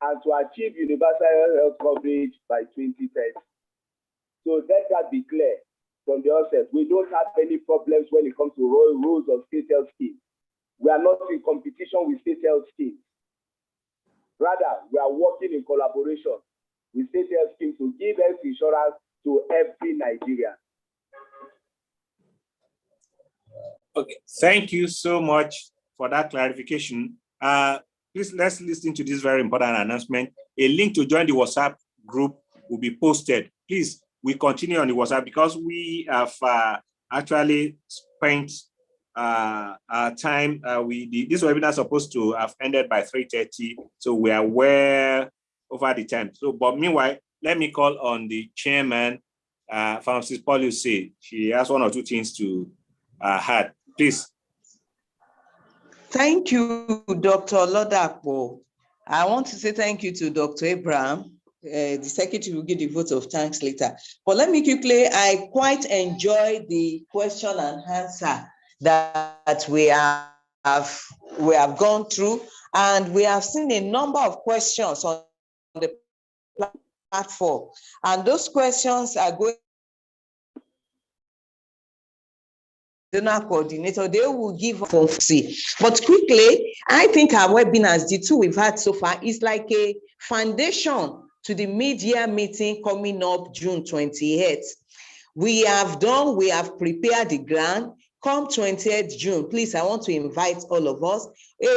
and to achieve universal health coverage by 2030. So let that be clear from the outset. We don't have any problems when it comes to rules of state health schemes. We are not in competition with state health schemes. Rather, we are working in collaboration with state health schemes to give health insurance to every Nigerian. Okay, thank you so much for that clarification. Please, let's listen to this very important announcement. A link to join the WhatsApp group will be posted. Please, we continue on the WhatsApp because we have actually spent our time. This webinar is supposed to have ended by 3:30, so we are well over the time. So, but meanwhile, let me call on the chairman Francis Paul say she has one or two things to add. Please. Thank you, Dr. Lodakpo. I want to say thank you to Dr. Abraham. The secretary will give the vote of thanks later. But let me quickly, I quite enjoyed the question and answer that we have gone through, and we have seen a number of questions on the platform, and those questions are going donor coordinator, they will give us. But quickly, I think our webinars, the two we've had so far, is like a foundation to the mid-year meeting coming up June 28th. We have prepared the ground. Come 20th June, please, I want to invite all of us.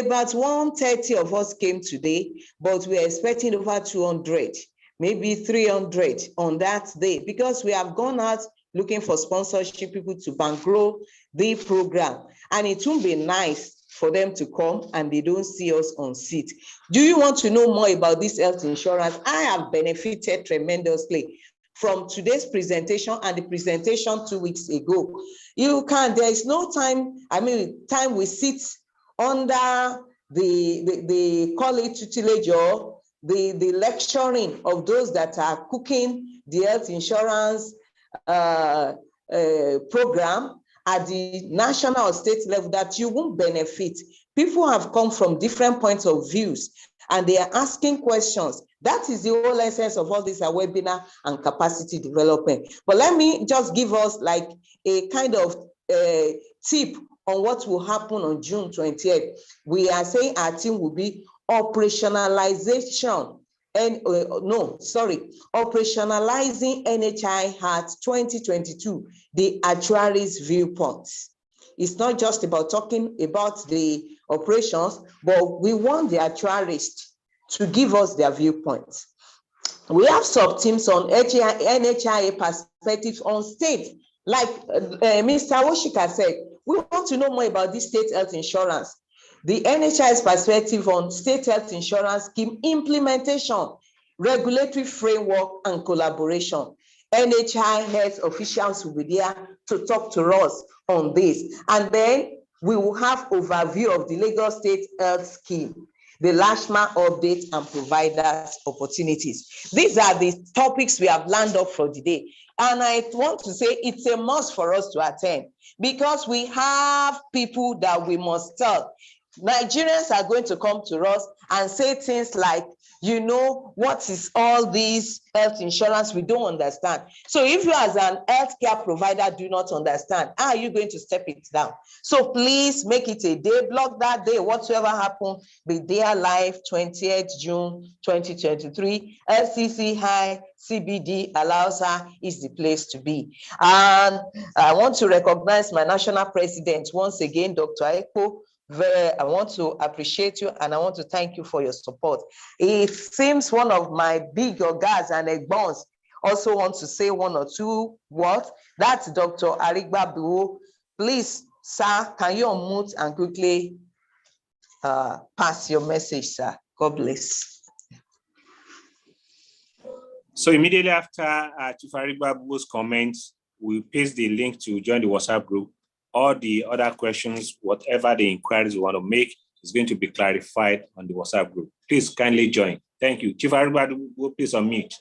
About 130 of us came today, but we're expecting over 200, maybe 300 on that day, because we have gone out looking for sponsorship, people to bankroll the program. And it will be nice for them to come and they don't see us on seat. Do you want to know more about this health insurance? I have benefited tremendously from today's presentation and the presentation 2 weeks ago. There is no time, time we sit under the college tutelage or the lecturing of those that are cooking the health insurance program at the national or state level, that you won't benefit. People have come from different points of views and they are asking questions. That is the whole essence of all this webinar and capacity development. But let me just give us like a kind of tip on what will happen on June 20th. We are saying our team will be operationalization operationalizing NHI at 2022, the actuaries' viewpoints. It's not just about talking about the operations, but we want the actuaries to give us their viewpoints. We have sub-teams on NHIA perspectives on state. Like Mr. Oshika said, we want to know more about this state health insurance. The NHI's perspective on state health insurance scheme implementation, regulatory framework, and collaboration. NHI health officials will be there to talk to us on this. And then we will have overview of the Lagos State Health Scheme, the LASHMA update, and providers opportunities. These are the topics we have lined up for today. And I want to say it's a must for us to attend because we have people that we must tell. Nigerians are going to come to us and say things like, you know, what is all this health insurance? We don't understand. So if you as an healthcare provider do not understand, how are you going to step it down? So please make it a day, block that day, whatsoever happens, be there live 20th June 2023, LCC High, CBD, Alausa is the place to be. And I want to recognize my national president once again, Dr. Eko. I want to appreciate you and I want to thank you for your support. It seems one of my big ogas and egbons also want to say one or two words. That's Dr. Arigba Buo. Please, sir, can you unmute and quickly pass your message, sir? God bless. So immediately after Chief Arigba Buo's comments, we paste the link to join the WhatsApp group. All the other questions, whatever the inquiries you want to make, is going to be clarified on the WhatsApp group. Please kindly join. Thank you. Chief Arigba Buo, please unmute.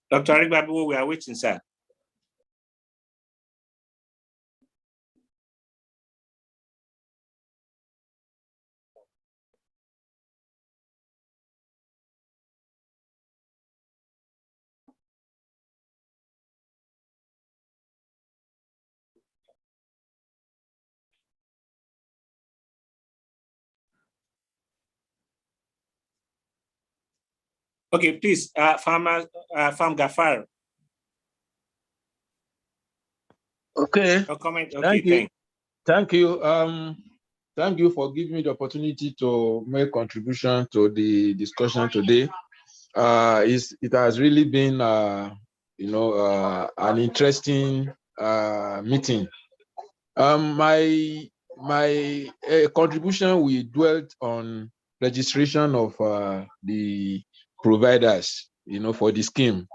Dr. Arigba Buo, we are waiting, sir. Okay, please, Farm Gafar. Okay. No comment. Okay, Thank you. thanks. Thank you. Thank you for giving me the opportunity to make contribution to the discussion today. It has really been, an interesting meeting. My contribution, we dwelt on registration of the providers, for the scheme,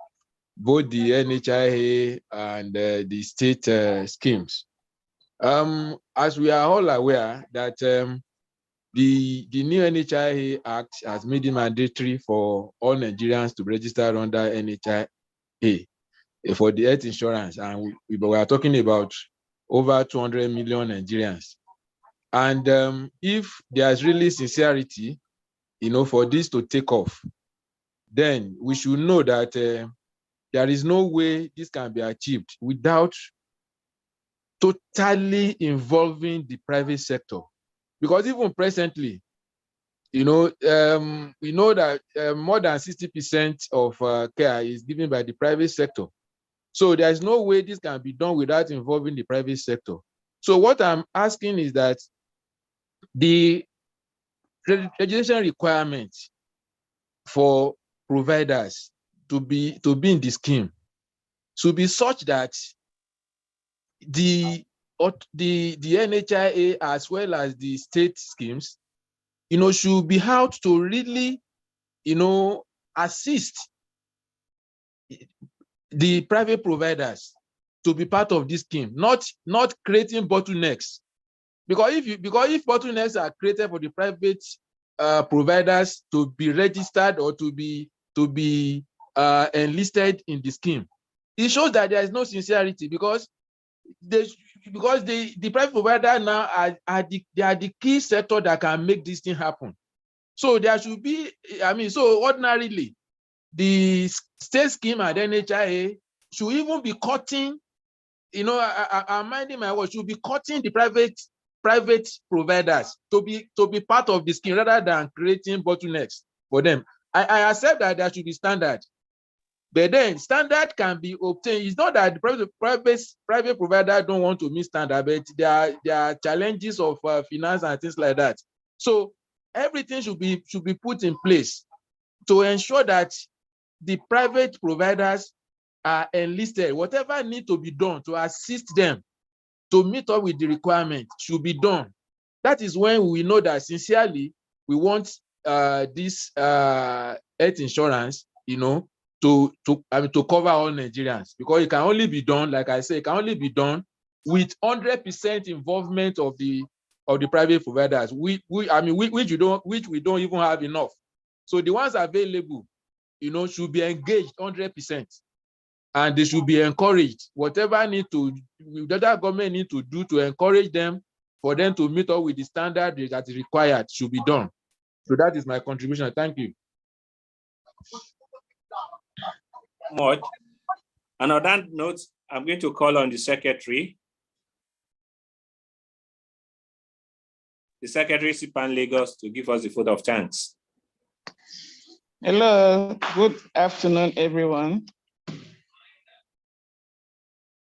both the NHIA and the state schemes. As we are all aware that the new NHIA Act has made it mandatory for all Nigerians to register under NHIA for the health insurance, and we are talking about over 200 million Nigerians. And if there's really sincerity, for this to take off, then we should know that there is no way this can be achieved without totally involving the private sector. Because even presently, we know that more than 60% of care is given by the private sector. So there's no way this can be done without involving the private sector. So what I'm asking is that the registration requirements for providers to be in the scheme should be such that the NHIA as well as the state schemes, should be out to really, assist the private providers to be part of this scheme, not creating bottlenecks. Because if bottlenecks are created for the private providers to be registered or to be enlisted in the scheme, it shows that there is no sincerity, because the private provider now are the key sector that can make this thing happen. So there should be, so ordinarily, the state scheme and NHIA should even be cutting, I'm minding my words, should be cutting the private providers to be part of the scheme rather than creating bottlenecks for them. I accept that there should be standard, but then standard can be obtained. It's not that the private provider don't want to meet standard, but there are challenges of finance and things like that. So everything should be put in place to ensure that the private providers are enlisted. Whatever needs to be done to assist them to meet up with the requirement should be done. That is when we know that sincerely we want this health insurance, to cover all Nigerians, because it can only be done, like I say, it can only be done with 100% involvement of the private providers, which we don't even have enough. So the ones available, should be engaged 100%, and they should be encouraged. Whatever government need to do to encourage them, for them to meet up with the standard that is required, should be done. So that is my contribution. Thank you. Much. And on that note, I'm going to call on the secretary. The secretary, CPAN Lagos, to give us the vote of thanks. Hello, good afternoon, everyone.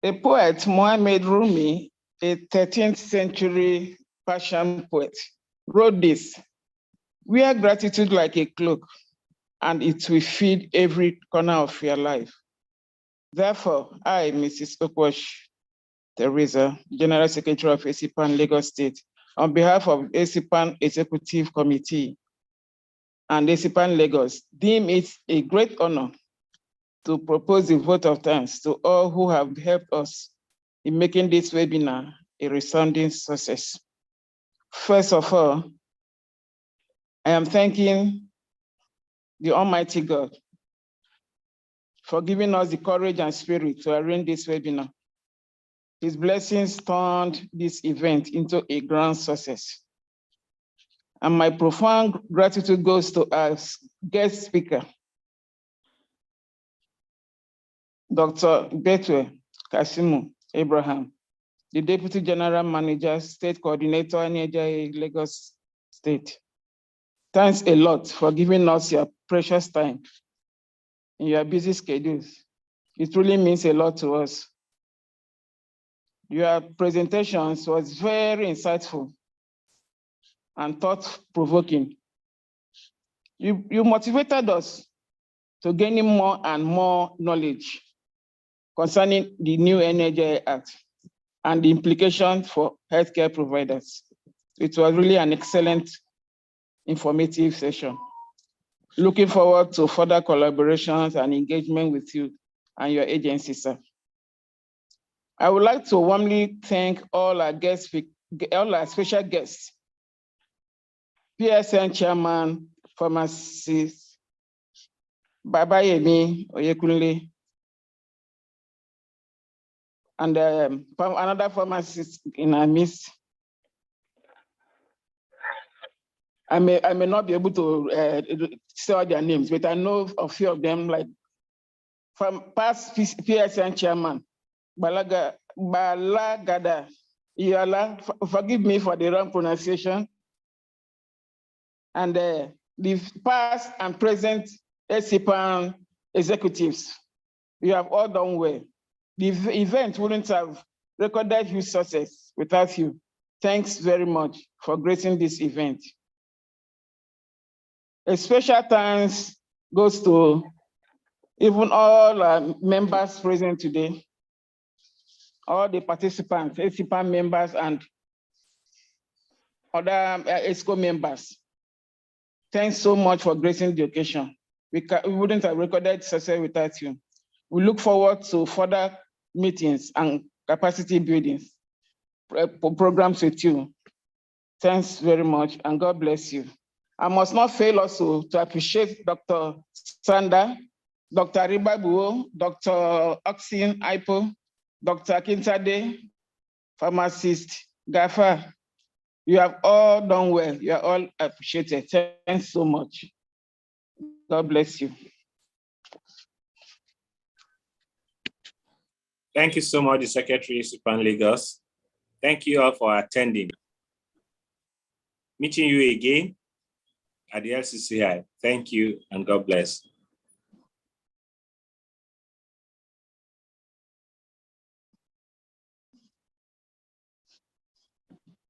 A poet, Mohammed Rumi, a 13th century Persian poet, wrote this: "Wear gratitude like a cloak, and it will feed every corner of your life." Therefore, I, Mrs. Okwash Teresa, General Secretary of ACPAN Lagos State, on behalf of ACPAN Executive Committee and ACPAN Lagos, deem it a great honor to propose a vote of thanks to all who have helped us in making this webinar a resounding success. First of all, I am thanking the Almighty God for giving us the courage and spirit to arrange this webinar. His blessings turned this event into a grand success. And my profound gratitude goes to our guest speaker, Dr. Betwe Kasimu Abraham, the Deputy General Manager, State Coordinator, Nhia, Lagos State. Thanks a lot for giving us your precious time in your busy schedules. It really means a lot to us. Your presentations was very insightful and thought-provoking. You motivated us to gaining more and more knowledge concerning the new Energy Act and the implications for healthcare providers. It was really an excellent, informative session. Looking forward to further collaborations and engagement with you and your agency, sir. I would like to warmly thank all our guests, all our special guests, PSN Chairman, Pharmacist Babayemi Oyekunle, and another pharmacist in our midst. I may not be able to say all their names, but I know a few of them, like from past PSN Chairman, Balagada Iyala, forgive me for the wrong pronunciation, and the past and present SCPAN executives. You have all done well. The event wouldn't have recorded huge success without you. Thanks very much for gracing this event. A special thanks goes to even all members present today, all the participants, SCPAN members and other ESCO members. Thanks so much for gracing the occasion. We wouldn't have recorded success without you. We look forward to further meetings and capacity building programs with you. Thanks very much, and God bless you. I must not fail also to appreciate Dr. Sanda, Dr. Ribabuo, Dr. Oxin Aipo, Dr. Kintade, Pharmacist Gafa. You have all done well. You are all appreciated. Thanks so much. God bless you. Thank you so much, the Secretary, SCPAN Lagos. Thank you all for attending. Meeting you again at the LCCI. Thank you and God bless.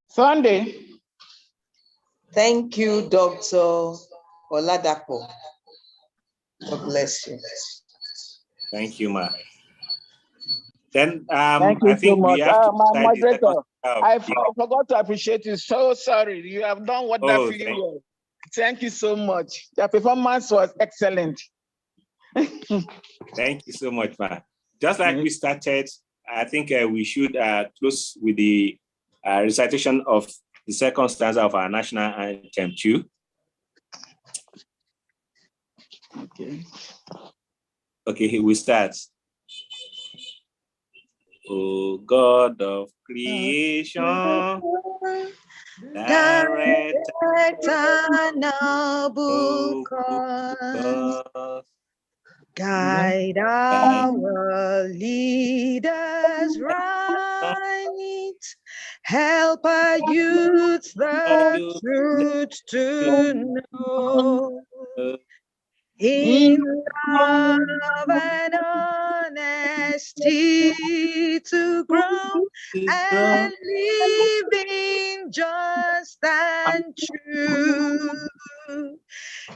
Sunday. Thank you, Dr. Oladapo. God bless you. Thank you, ma. Then Thank you I think so much. we have to My moderator, I the forgot to appreciate you. So sorry. You have done wonderfully well. Thank you so much. Your performance was excellent. Thank you so much, ma. Just like we started, I think we should close with the recitation of the second stanza of our national anthem too. Okay, here we start. O God of creation, direct our book, guide our leaders right, help our youth the truth to know. In love and honesty to grow and living just and true.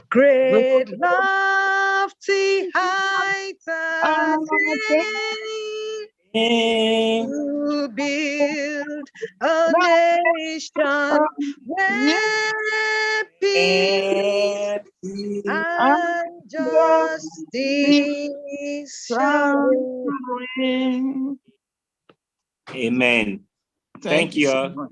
Great lofty heights attain to build a nation where peace and justice shall reign. Amen. Thank you all.